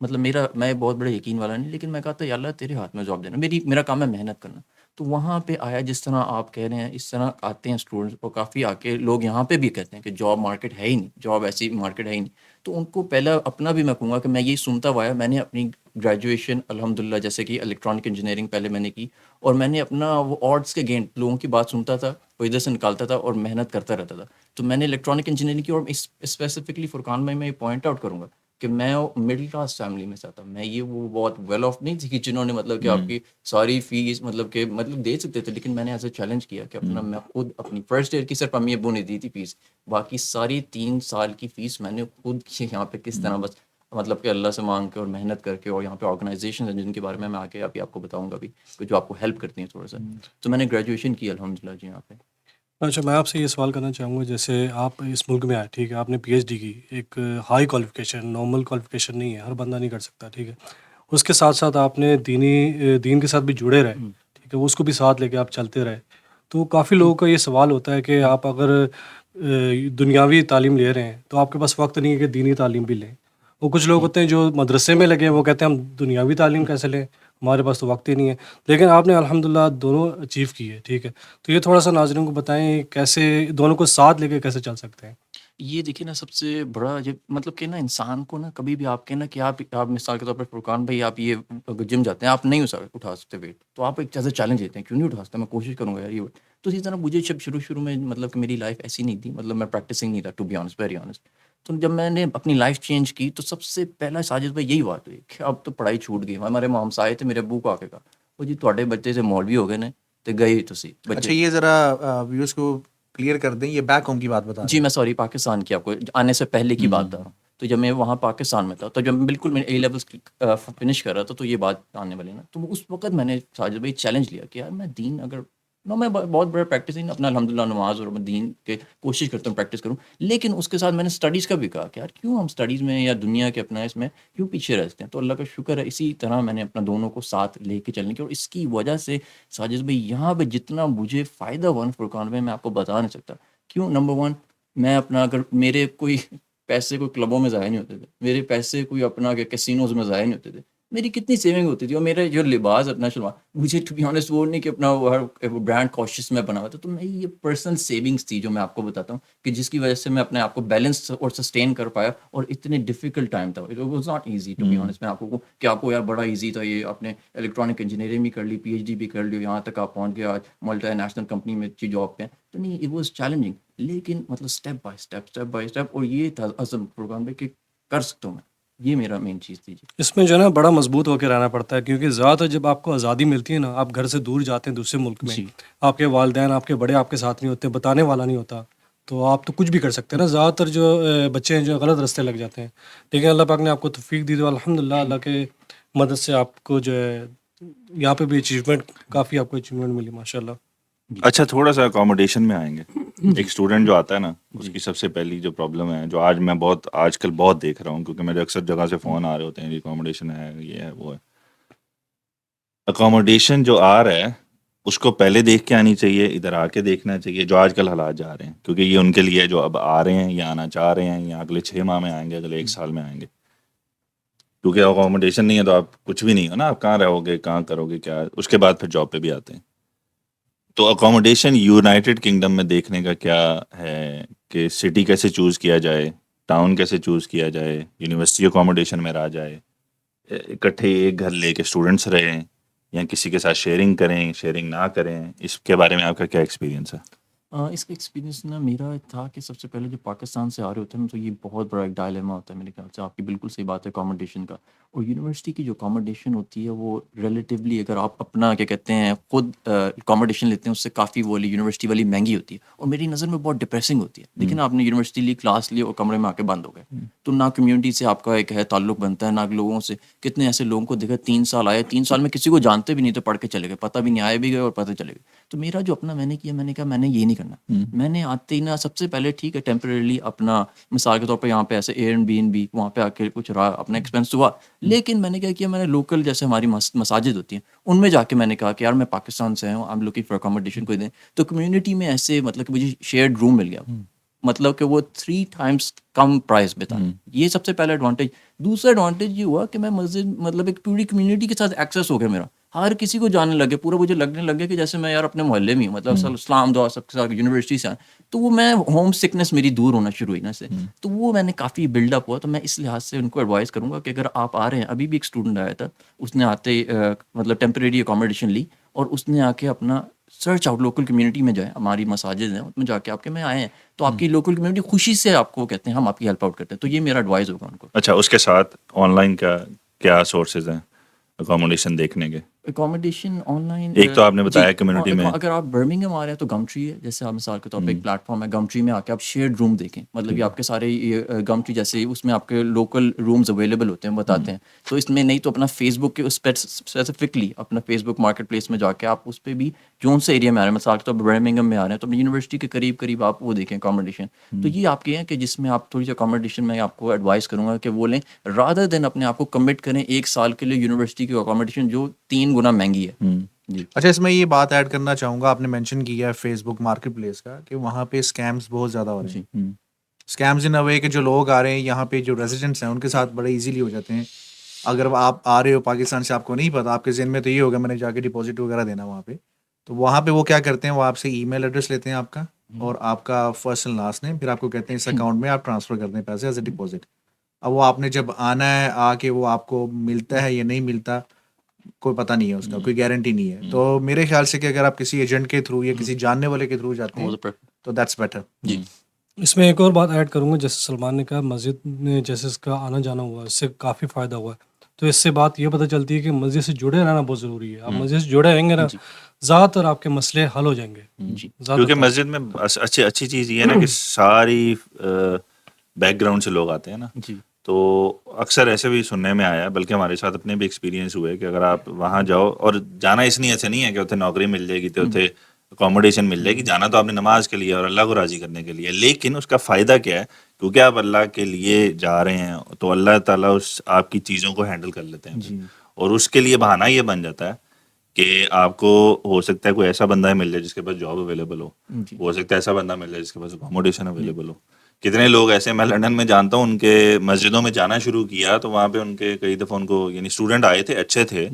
[SPEAKER 1] مطلب میں بہت بڑا یقین والا نہیں، لیکن میں کہا تھا یا اللہ تیرے ہاتھ میں جاب دینا، میرا کام ہے محنت کرنا. تو وہاں پہ آیا جس طرح آپ کہہ رہے ہیں اس طرح آتے ہیں اسٹوڈنٹس، اور کافی آ کے لوگ یہاں پہ بھی کہتے ہیں کہ جاب مارکیٹ ہے ہی نہیں، جاب ایسی مارکیٹ ہے ہی نہیں. تو ان کو پہلا اپنا بھی میں کہوں گا کہ میں یہی سنتا ہوا ہے. میں نے اپنی گریجویشن الحمدللہ جیسے کہ الیکٹرانک انجینئرنگ پہلے میں نے کی، اور میں نے اپنا وہ آڈس کے گینٹ لوگوں کی بات سنتا تھا، وہ ادھر سے نکالتا تھا اور محنت کرتا رہتا تھا. تو میں نے الیکٹرانک انجینئرنگ کی، اور اسپیسیفکلی فرقان میں یہ پوائنٹ آؤٹ کروں گا کہ میں مڈل کلاس فیملی میں سے آتا ہوں. میں یہ وہ بہت ویل آف نہیں تھی کہ جنہوں نے مطلب کہ آپ کی ساری فیس مطلب دے سکتے تھے, لیکن میں نے ایسا چیلنج کیا کہ اپنا میں خود اپنی فرسٹ ایئر کی صرف امی ابو نے دی تھی فیس, باقی ساری 3 سال کی فیس میں نے خود یہاں پہ کس طرح بس مطلب کہ اللہ سے مانگ کے اور محنت کر کے, اور یہاں پہ آرگنائزیشن ہیں جن کے بارے میں آگے ابھی آپ کو بتاؤں گا بھی, جو آپ کو ہیلپ کرتی ہیں تھوڑا سا. تو میں نے گریجویشن کی الحمدللہ جی یہاں پہ.
[SPEAKER 4] اچھا, میں آپ سے یہ سوال کرنا چاہوں گا, جیسے آپ اس ملک میں آئے, ٹھیک ہے, آپ نے پی ایچ ڈی کی, ایک ہائی کوالیفیکیشن, نارمل کوالیفیکیشن نہیں ہے, ہر بندہ نہیں کر سکتا, ٹھیک ہے. اس کے ساتھ ساتھ آپ نے دین کے ساتھ بھی جڑے رہے, ٹھیک ہے, اس کو بھی ساتھ لے کے آپ چلتے رہے. تو کافی لوگوں کا یہ سوال ہوتا ہے کہ آپ اگر دنیاوی تعلیم لے رہے ہیں تو آپ کے پاس وقت نہیں ہے کہ دینی تعلیم بھی لیں. وہ کچھ لوگ ہوتے ہیں جو مدرسے میں لگے, وہ کہتے ہیں ہم دنیاوی تعلیم کیسے لیں, ہمارے پاس تو وقت ہی نہیں ہے. لیکن آپ نے الحمدللہ دونوں اچیو کی ہے, ٹھیک ہے. تو یہ تھوڑا سا ناظرین کو بتائیں کیسے دونوں کو ساتھ لے کے کیسے چل سکتے ہیں.
[SPEAKER 1] یہ دیکھیے نا, سب سے بڑا مطلب کہ نا انسان کو نا کبھی بھی آپ کہنا کہ آپ مثال کے طور پر فرقان بھائی آپ یہ جم جاتے ہیں, آپ نہیں اٹھا سکتے ویٹ, تو آپ ایک ایسا چیلنج دیتے ہیں, کیوں نہیں اٹھا سکتا, میں کوشش کروں گا یار یہ ویٹ. تو اسی طرح مجھے جب شروع میں مطلب کہ میری لائف ایسی نہیں تھی, مطلب میں پریکٹسنگ نہیں تھا to be honest, very honest. تو جب میں نے اپنی لائف چینج کی تو سب سے پہلا ساجد بھائی یہی بات ہوئی کہ اب تو پڑھائی چھوٹ گئی. ہمارے مامس آئے تھے, میرے ابو کو آ کے کہا وہ جی تھوڑے بچے سے مولوی ہو گئے نے تو گئے تسی
[SPEAKER 2] اچھا
[SPEAKER 1] بچے.
[SPEAKER 2] یہ ذرا ویورز کو کلیئر کر دیں, یہ بیک ہوم کی بات بتا
[SPEAKER 1] جی
[SPEAKER 2] دیں.
[SPEAKER 1] میں سوری پاکستان کی آپ کو آنے سے پہلے کی بات بتا رہا ہوں. تو جب میں وہاں پاکستان میں تھا, تو جب میں بالکل میں اے لیولس فنش کر رہا تھا, تو یہ بات آنے والی نا, تو اس وقت میں نے ساجد بھائی چیلنج لیا کہ یار میں دین اگر میں بہت بڑا پریکٹس نہیں اپنا الحمدللہ نماز اور میں دین کے کوشش کرتا ہوں پریکٹس کروں, لیکن اس کے ساتھ میں نے اسٹڈیز کا بھی کہا کہ یار کیوں ہم اسٹڈیز میں یا دنیا کے اپنا اس میں کیوں پیچھے رہتے ہیں. تو اللہ کا شکر ہے اسی طرح میں نے اپنا دونوں کو ساتھ لے کے چلنے کی, اور اس کی وجہ سے ساجد بھائی یہاں پہ جتنا مجھے فائدہ ہوا فرقان میں آپ کو بتا نہیں سکتا. کیوں؟ نمبر 1, میں اپنا اگر میرے کوئی پیسے کوئی کلبوں میں ضائع نہیں ہوتے تھے, میرے پیسے کوئی اپنا کہ کسینوز میں ضائع نہیں ہوتے تھے, میری کتنی سیونگ ہوتی تھی. اور میرے جو لباس اپنا شلوار, مجھے ٹو بی آنیسٹ وہ نہیں کہ اپنا برانڈ کاشس میں بنا ہوا تھا, تو میں یہ پرسنل سیونگس تھی جو میں آپ کو بتاتا ہوں کہ جس کی وجہ سے میں اپنے آپ کو بیلنس اور سسٹین کر پایا. اور اتنے ڈیفیکلٹ ٹائم تھا, it was not easy to be honest. میں آپ کو کہ آپ کو یار بڑا ایزی تھا, یہ آپ نے الیکٹرانک انجینئرنگ بھی کر لی, پی ایچ ڈی بھی کر لی, یہاں تک آپ پہنچ گئے, آج ملٹی نیشنل کمپنی میں اچھی جاب پہ ہیں. تو نہیں, اٹ واز چیلنجنگ, لیکن مطلب اسٹیپ بائی اسٹیپ, اور یہ تھا عزم پروگرام میں کہ کر سکتا ہوں میں. یہ میرا مین چیز تھی. جی
[SPEAKER 4] اس میں جو ہے نا بڑا مضبوط ہو کے رہنا پڑتا ہے, کیونکہ زیادہ تر جب آپ کو آزادی ملتی ہے نا, آپ گھر سے دور جاتے ہیں دوسرے ملک میں,
[SPEAKER 1] جی
[SPEAKER 4] آپ کے والدین آپ کے بڑے آپ کے ساتھ نہیں ہوتے, بتانے والا نہیں ہوتا, تو آپ تو کچھ بھی کر سکتے ہیں نا. زیادہ تر جو بچے ہیں جو غلط راستے لگ جاتے ہیں, لیکن اللہ پاک نے آپ کو توفیق دی, تو الحمدللہ اللہ کے مدد سے آپ کو جو ہے یہاں پہ بھی اچیومنٹ, کافی آپ کو اچیومنٹ ملی ماشاء اللہ.
[SPEAKER 3] اچھا, تھوڑا سا اکاموڈیشن میں آئیں گے. ایک اسٹوڈنٹ جو آتا ہے نا, اس کی سب سے پہلی جو پرابلم ہے, جو آج میں آج کل بہت دیکھ رہا ہوں, کیونکہ میرے اکثر جگہ سے فون آ رہے ہوتے ہیں, یہ اکاموڈیشن ہے, یہ ہے, وہ ہے. اکاموڈیشن جو آ رہا ہے اس کو پہلے دیکھ کے آنی چاہیے, ادھر آ کے دیکھنا چاہیے جو آج کل حالات جا رہے ہیں, کیونکہ یہ ان کے لیے جو اب آ رہے ہیں یا آنا چاہ رہے ہیں, یا اگلے 6 ماہ میں آئیں گے, اگلے 1 سال میں آئیں گے. کیونکہ اکاموڈیشن نہیں ہے تو آپ کچھ بھی نہیں ہو نا, آپ کہاں رہو گے, کہاں کرو گے, کیا. اس کے بعد پھر جاب پہ بھی آتے ہیں. تو اکاموڈیشن یونائٹڈ کنگڈم میں دیکھنے کا کیا ہے کہ سٹی کیسے چوز کیا جائے, ٹاؤن کیسے چوز کیا جائے, یونیورسٹی اکاموڈیشن میں رہ جائے, اکٹھے ایک گھر لے کے اسٹوڈنٹس رہیں, یا کسی کے ساتھ شیئرنگ کریں, شیئرنگ نہ کریں. اس کے بارے میں آپ کا کیا ایکسپیرینس ہے؟
[SPEAKER 1] اس کا ایکسپیرینس نا میرا تھا کہ سب سے پہلے جو پاکستان سے آ رہے ہوتے ہیں تو یہ بہت بڑا ایک ڈائلیما ہوتا ہے میرے خیال سے. آپ کی بالکل صحیح بات ہے اکاموڈیشن کا. اور یونیورسٹی کی جو اکاموڈیشن ہوتی ہے وہ ریلیٹیولی اگر آپ اپنا کیا کہتے ہیں خود اکاموڈیشن لیتے ہیں اس سے کافی وہ یونیورسٹی والی مہنگی ہوتی ہے, اور میری نظر میں بہت ڈپریسنگ ہوتی ہے. لیکن آپ نے یونیورسٹی لی, کلاس لی, اور کمرے میں آ کے بند ہو گئے, تو نہ کمیونٹی سے آپ کا ایک ہے تعلق بنتا ہے, نہ لوگوں سے. کتنے ایسے لوگوں کو دیکھا 3 سال آئے, 3 سال میں کسی کو جانتے بھی نہیں, تو پڑھ کے چلے گئے, پتہ بھی نہیں, آئے بھی گئے اور پتہ چلے گئے. تو میرا جو اپنا میں نے کیا, میں نے کہا میں نے یہ نہیں کرنا. میں نے آتے ہی نا سب سے پہلے ٹھیک ہے ٹیمپریریلی اپنا مثال کے طور پہ یہاں پہ ایسے ایر اینڈ بی این بی وہاں پہ آ کے کچھ رہا, اپنا ایکسپینس ہوا. لیکن میں نے کیا کیا, میں نے لوکل جیسے ہماری مساجد ہوتی ہیں ان میں جا کے میں نے کہا کہ یار میں پاکستان سے ہوں, I am looking for accommodation کوئی دیں. تو کمیونٹی میں ایسے مطلب کہ مجھے شیئرڈ روم مل گیا, مطلب کہ وہ 3 times کم پرائز پہ تھا. یہ سب سے پہلا ایڈوانٹیج. دوسرا ایڈوانٹیج یہ ہوا کہ میں مسجد مطلب ایک پوری کمیونٹی کے ساتھ ایکسیس ہو گیا میرا, ہر کسی کو جاننے لگے, پورا مجھے لگنے لگے کہ جیسے میں یار اپنے محلے میں ہوں, مطلب اسلام دعا سب کے ساتھ یونیورسٹی سے. تو وہ میں ہوم سکنس میری دور ہونا شروع ہوئی نا سے, تو وہ میں نے کافی بلڈ اپ ہوا. تو میں اس لحاظ سے ان کو ایڈوائز کروں گا کہ اگر آپ آ رہے ہیں, ابھی بھی ایک اسٹوڈنٹ آیا تھا, اس نے آتے مطلب ٹیمپریری اکاموڈیشن لی, اور اس نے آ کے اپنا سرچ آؤٹ لوکل کمیونٹی میں جائیں, ہماری مساجد ہیں اس میں جا کے آپ کے میں آئے ہیں تو آپ کی لوکل کمیونٹی خوشی سے آپ کو کہتے ہیں ہم آپ کی ہیلپ آؤٹ کرتے ہیں. تو یہ میرا ایڈوائز ہوگا ان کو.
[SPEAKER 3] اچھا, اس کے ساتھ آن لائن کا کیا سورسز ہیں اکاموڈیشن دیکھنے کے؟
[SPEAKER 1] اکاموڈیشن آن لائن
[SPEAKER 3] ایک تو آپ نے بتایا کمیونٹی میں,
[SPEAKER 1] اگر آپ برمنگھم آ رہے ہیں تو گم ٹری ہے, جیسے آپ مثال کے طور پہ ایک پلیٹ فارم ہے گم ٹری میں آ کے آپ شیئرڈ روم دیکھیں, مطلب یہ آپ کے سارے گم ٹری جیسے اس میں آپ کے لوکل رومز اویلیبل ہوتے ہیں بتاتے ہیں. تو اس میں نہیں تو اپنا فیس بک کے اس پہ اسپیسیفکلی اپنا فیس بک مارکیٹ پلیس میں جا کے آپ اس پہ بھی جون سے ایریا میں آ رہے ہیں, مثال کے طور پہ برمنگھم میں آ رہے ہیں تو اپنی یونیورسٹی کے قریب قریب آپ وہ دیکھیں اکاموڈیشن. تو یہ آپ کے ہیں کہ جس میں آپ تھوڑی سی اکاموڈیشن میں آپ کو ایڈوائز کروں گا کہ وہ لیں رادر دین اپنے آپ کو کمٹ کریں 1 سال کے لیے یونیورسٹی کی اکاموڈیشن جو 3 گنا مہنگی ہے. جی
[SPEAKER 2] اچھا, اس میں یہ بات ایڈ کرنا چاہوں گا, آپ نے مینشن کیا ہے فیس بک مارکیٹ پلیس کا کہ وہاں پہ اسکیمس بہت زیادہ ہو رہے ہیں. اسکیمز ان اے وے کہ جو لوگ آ رہے ہیں یہاں پہ جو ریزیڈنٹس ہیں ان کے ساتھ بڑے ایزیلی ہو جاتے ہیں. اگر آپ آ رہے ہو پاکستان سے, آپ کو نہیں پتا, آپ کے ذہن میں تو یہ ہوگا میں نے جا کے ڈپازٹ وغیرہ دینا وہاں پہ, تو وہاں پہ وہ کیا کرتے ہیں, وہ آپ سے ای میل ایڈریس لیتے ہیں آپ کا اور آپ کا فرسٹ اینڈ لاسٹ نیم, پھر آپ کو کہتے ہیں اس اکاؤنٹ میں آپ ٹرانسفر کر دیں پیسے ایز اے ڈپازٹ. اب وہ آپ نے جب آنا ہے آ کے وہ آپ کو ملتا ہے یا نہیں ملتا کوئی پتہ نہیں ہے, اس کا کوئی گارنٹی نہیں ہے. تو میرے خیال سے کہ اگر آپ کسی ایجنٹ کے تھرو یا کسی جاننے والے کے تھرو جاتے ہیں تو دیٹس بیٹر.
[SPEAKER 1] جی
[SPEAKER 4] اس میں ایک اور بات ایڈ کروں گا, جیسے سلمان نے کہا مسجد میں جیسے اس کا آنا جانا ہوا, اس سے کافی فائدہ ہوا ہے. تو اس سے بات یہ پتہ چلتی ہے کہ مسجد سے جڑے رہنا بہت ضروری ہے. آپ مسجد سے جڑے رہیں گے نا, زیادہ تر آپ کے مسئلے حل ہو جائیں گے.
[SPEAKER 3] کیونکہ مسجد میں اچھی چیز یہ ہے نا کہ ساری بیک گراؤنڈ سے لوگ آتے ہیں نا, تو اکثر ایسے بھی سننے میں آیا, بلکہ ہمارے ساتھ اپنے بھی ایکسپیرینس ہوئے کہ اگر آپ وہاں جاؤ, اور جانا اس لیے ایسے نہیں ہے کہ اتنے نوکری مل جائے گی تو اتنے اکاموڈیشن مل جائے گی, جانا تو آپ نے نماز کے لیے اور اللہ کو راضی کرنے کے لیے, لیکن اس کا فائدہ کیا ہے, کیونکہ آپ اللہ کے لیے جا رہے ہیں تو اللہ تعالیٰ اس آپ کی چیزوں کو ہینڈل کر لیتے ہیں, اور اس کے لیے بہانہ یہ بن جاتا ہے کہ آپ کو ہو سکتا ہے کوئی ایسا بندہ مل جائے جس کے پاس جاب اویلیبل ہو سکتا ہے ایسا بندہ مل جائے جس کے پاس اکاموڈیشن اویلیبل ہو. کتنے لوگ ایسے میں لنڈن میں جانتا ہوں, ان کے مسجدوں میں جانا شروع کیا تو وہاں پہ ان کے کئی دفعہ ان کو یعنی اسٹوڈنٹ آئے تھے, اچھے تھے,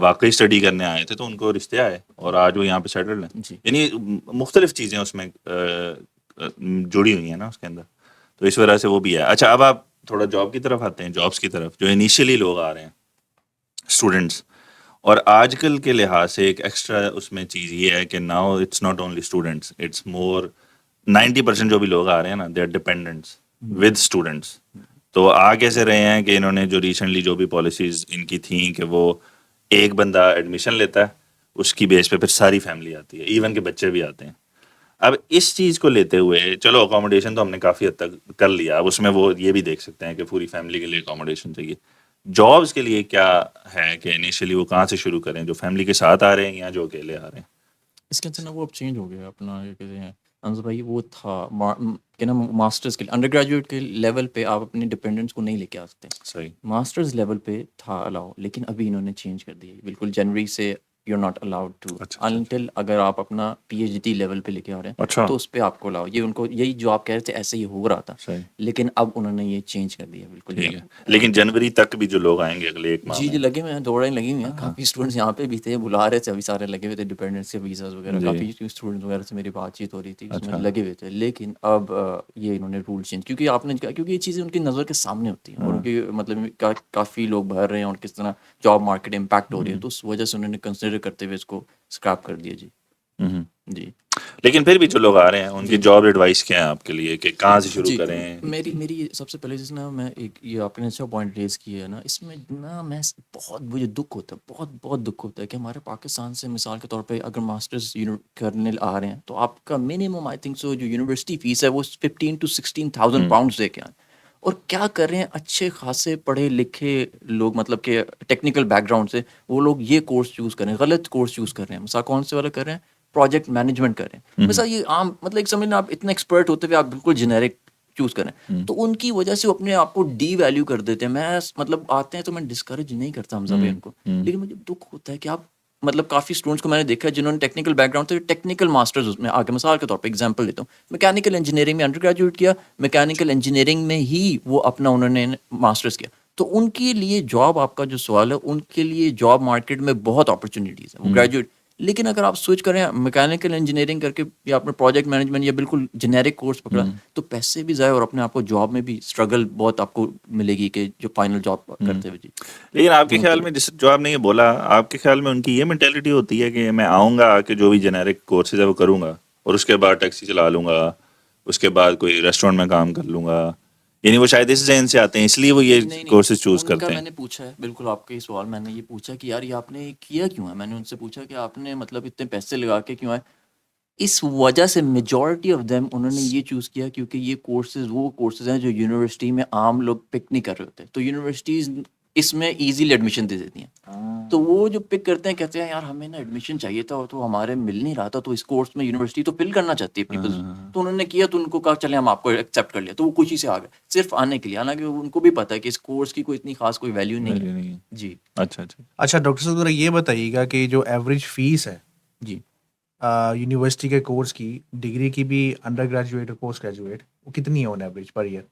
[SPEAKER 3] واقعی اسٹڈی کرنے آئے تھے, تو ان کو رشتے آئے اور آج وہ یہاں پہ سیٹلڈ ہیں. یعنی مختلف چیزیں اس میں جڑی ہوئی ہیں نا اس کے اندر, تو اس وجہ سے وہ بھی ہے. اچھا, اب آپ تھوڑا جاب کی طرف آتے ہیں, جابس کی طرف, جو انیشیلی لوگ آ رہے ہیں اسٹوڈنٹس, اور آج کل کے لحاظ سے ایک ایکسٹرا اس میں چیز یہ ہے کہ now it's not only students, it's more 90% جو بھی لوگ آ رہے ہیں نا they are dependents with students. تو آ کیسے رہے ہیں کہ انہوں نے جو ریسنٹلی جو بھی پالیسیز ان کی تھیں کہ وہ ایک بندہ ایڈمیشن لیتا ہے, اس کی بیس پہ پھر ساری فیملی آتی ہے, ایون کہ بچے بھی آتے ہیں. اب اس چیز کو لیتے ہوئے چلو اکاموڈیشن تو ہم نے کافی حد تک کر لیا, اب اس میں وہ یہ بھی دیکھ سکتے ہیں کہ پوری فیملی کے لیے اکاموڈیشن چاہیے. جابس کے لیے کیا ہے کہ انیشلی وہ کہاں سے شروع کریں, جو فیملی کے ساتھ آ رہے ہیں یا جو اکیلے آ رہے ہیں؟
[SPEAKER 1] اس کے اندر نا وہ اب چینج ہو گیا اپنا, یہ کہتے ہیں انصر بھائی, وہ تھا کہ نا ماسٹرز کے انڈر گریجویٹ کے لیول پہ آپ اپنے ڈپینڈنٹس کو نہیں لے کے آ سکتے.
[SPEAKER 3] صحیح.
[SPEAKER 1] ماسٹرز لیول پہ تھا الاؤ, لیکن ابھی انہوں نے چینج کر دیا بالکل. جنوری سے you are not allowed to until اگر آپ اپنا پی ایچ ڈی لیول پہ لے کے آ رہے ہیں تو اس پہ آپ کو الاؤ. یہ ان کو یہی جو آپ کہہ رہے تھے ایسے ہی ہو رہا تھا, لیکن اب انہوں نے یہ چینج کر دیا بالکل.
[SPEAKER 3] لیکن جنوری تک بھی جو لوگ آئیں گے اگلے ایک ماہ
[SPEAKER 1] جی لگے ہوئے ہیں, دوڑیں لگی ہوئی ہیں, کافی اسٹوڈنٹس یہاں پہ بھی تھے, بلا رہے تھے, ابھی سارے لگے ہوئے تھے ڈپینڈنٹس کے ویزاز وغیرہ, کافی اسٹوڈنٹس وغیرہ سے میری بات چیت ہو رہی تھی, اس میں لگے ہوئے تھے. لیکن اب یہ انہوں نے رول چینج, کیونکہ آپ نے کہا کیونکہ یہ چیزیں ان کی نظر کے سامنے ہوتی ہیں, اور ان کی مطلب کافی لوگ بھر رہے ہیں اور کس طرح جاب مارکیٹ امپیکٹ ہو رہی ہے, تو اس وجہ سے انہوں نے کنسیڈر کرتے ہوئے اس کو اسکریپ کر دیا. جی
[SPEAKER 3] لیکن پھر بھی جو لوگ آ رہے ہیں ان کی جاب ایڈوائس کیا ہے آپ کے لیے کہ کہاں سے شروع کریں؟
[SPEAKER 1] میری سب سے پہلے چیز نا, میں ایک یہ آپ نے اچھا پوائنٹ ریز کیا ہے نا, اس میں نا میں بہت مجھے دکھ ہوتا ہے, بہت دکھ ہوتا ہے کہ ہمارے پاکستان سے مثال کے طور پہ اگر ماسٹرز کرنے آ رہے ہیں تو آپ کا منیمم آئی تھنک سو جو یونیورسٹی فیس ہے وہ 15,000 to 16,000 پاؤنڈس دے کے آئیں, اور کیا کر رہے ہیں اچھے خاصے پڑھے لکھے لوگ, مطلب کہ ٹیکنیکل بیک گراؤنڈ سے, وہ لوگ یہ کورس چوز کر رہے ہیں, غلط کورس چوز کر رہے ہیں. مثال کون سے والا کر رہے ہیں, پروجیکٹ مینجمنٹ کر رہے ہیں. مثلا یہ عام مطلب ایک سمجھنا آپ اتنا ایکسپرٹ ہوتے ہوئے آپ بالکل جنیرک چوز کریں, تو ان کی وجہ سے وہ اپنے آپ کو ڈی ویلیو کر دیتے ہیں. میں مطلب آتے ہیں تو میں ڈسکریج نہیں کرتا حمزہ بھائی ان کو, لیکن مجھے دکھ ہوتا ہے کہ آپ مطلب کافی اسٹوڈنٹس کو میں نے دیکھا ہے جنہوں نے ٹیکنیکل بیک گراؤنڈ سے ٹیکنیکل ماسٹرز اس میں آگے, مثال کے طور پہ ایگزامپل دیتا ہوں, میکینیکل انجینئرنگ میں انڈر گریجویٹ کیا, میکینیکل انجینئرنگ میں ہی وہ اپنا انہوں نے ماسٹرز کیا, تو ان کے لیے جاب, آپ کا جو سوال ہے, ان کے لیے جاب مارکیٹ میں بہت اپرچونیٹیز ہیں, وہ گریجویٹ. لیکن اگر آپ سوئچ کریں میکینیکل انجینئرنگ کر کے یا اپنے پروجیکٹ مینجمنٹ یا بالکل جنیرک کورس پکڑا تو پیسے بھی ضائع اور اپنے آپ کو جاب میں بھی اسٹرگل بہت آپ کو ملے گی کہ جو فائنل جاب کرتے ہوئے. جی
[SPEAKER 3] لیکن آپ کے خیال میں جس جو آپ نے یہ بولا, آپ کے خیال میں ان کی یہ مینٹیلٹی ہوتی ہے کہ میں آؤں گا کہ جو بھی جنیرک کورسز ہے وہ کروں گا اور اس کے بعد ٹیکسی چلا لوں گا, اس کے بعد کوئی ریسٹورینٹ میں کام کر لوں گا, یعنی وہ شاید اس ذہن سے آتے ہیں اس لیے وہ یہ کورسز چوز کرتے ہیں؟
[SPEAKER 1] میں نے پوچھا ہے بالکل آپ کا یہ سوال, میں نے یہ پوچھا کہ یار یہ آپ نے کیا کیوں ہے, میں نے ان سے پوچھا کہ آپ نے مطلب اتنے پیسے لگا کے کیوں ہے. اس وجہ سے میجورٹی آف دیم انہوں نے یہ چوز کیا کیونکہ یہ کورسز وہ کورسز ہیں جو یونیورسٹی میں عام لوگ پک نہیں کر رہے ہوتے, تو یونیورسٹیز اس میں ایزیلی ایڈمیشن دے دیتی ہیں. تو وہ جو پک کرتے ہیں کہتے ہیں یار ہمیں نا ایڈمیشن چاہیے تھا تو ہمارے مل نہیں رہا تھا, تو اس کورس میں یونیورسٹی تو فل کرنا چاہتی ہے اپنی پوزیشن, تو انہوں نے کیا, تو ان کو کہا چلے ہم آپ کو ایکسیپٹ کر لیا, تو وہ خوشی سے آ گئے صرف آنے کے لیے, حالانکہ ان کو بھی پتا ہے کہ اس کورس کی کوئی اتنی خاص کوئی ویلیو نہیں ہے. جی
[SPEAKER 2] اچھا ڈاکٹر صاحب ذرا یہ بتائیے گا کہ جو ایوریج فیس ہے
[SPEAKER 1] جی
[SPEAKER 2] یونیورسٹی کے کورس کی, ڈگری کی بھی انڈر گریجویٹ اور پوسٹ گریجویٹ, وہ کتنی ہے آن ایوریج پر ایئر؟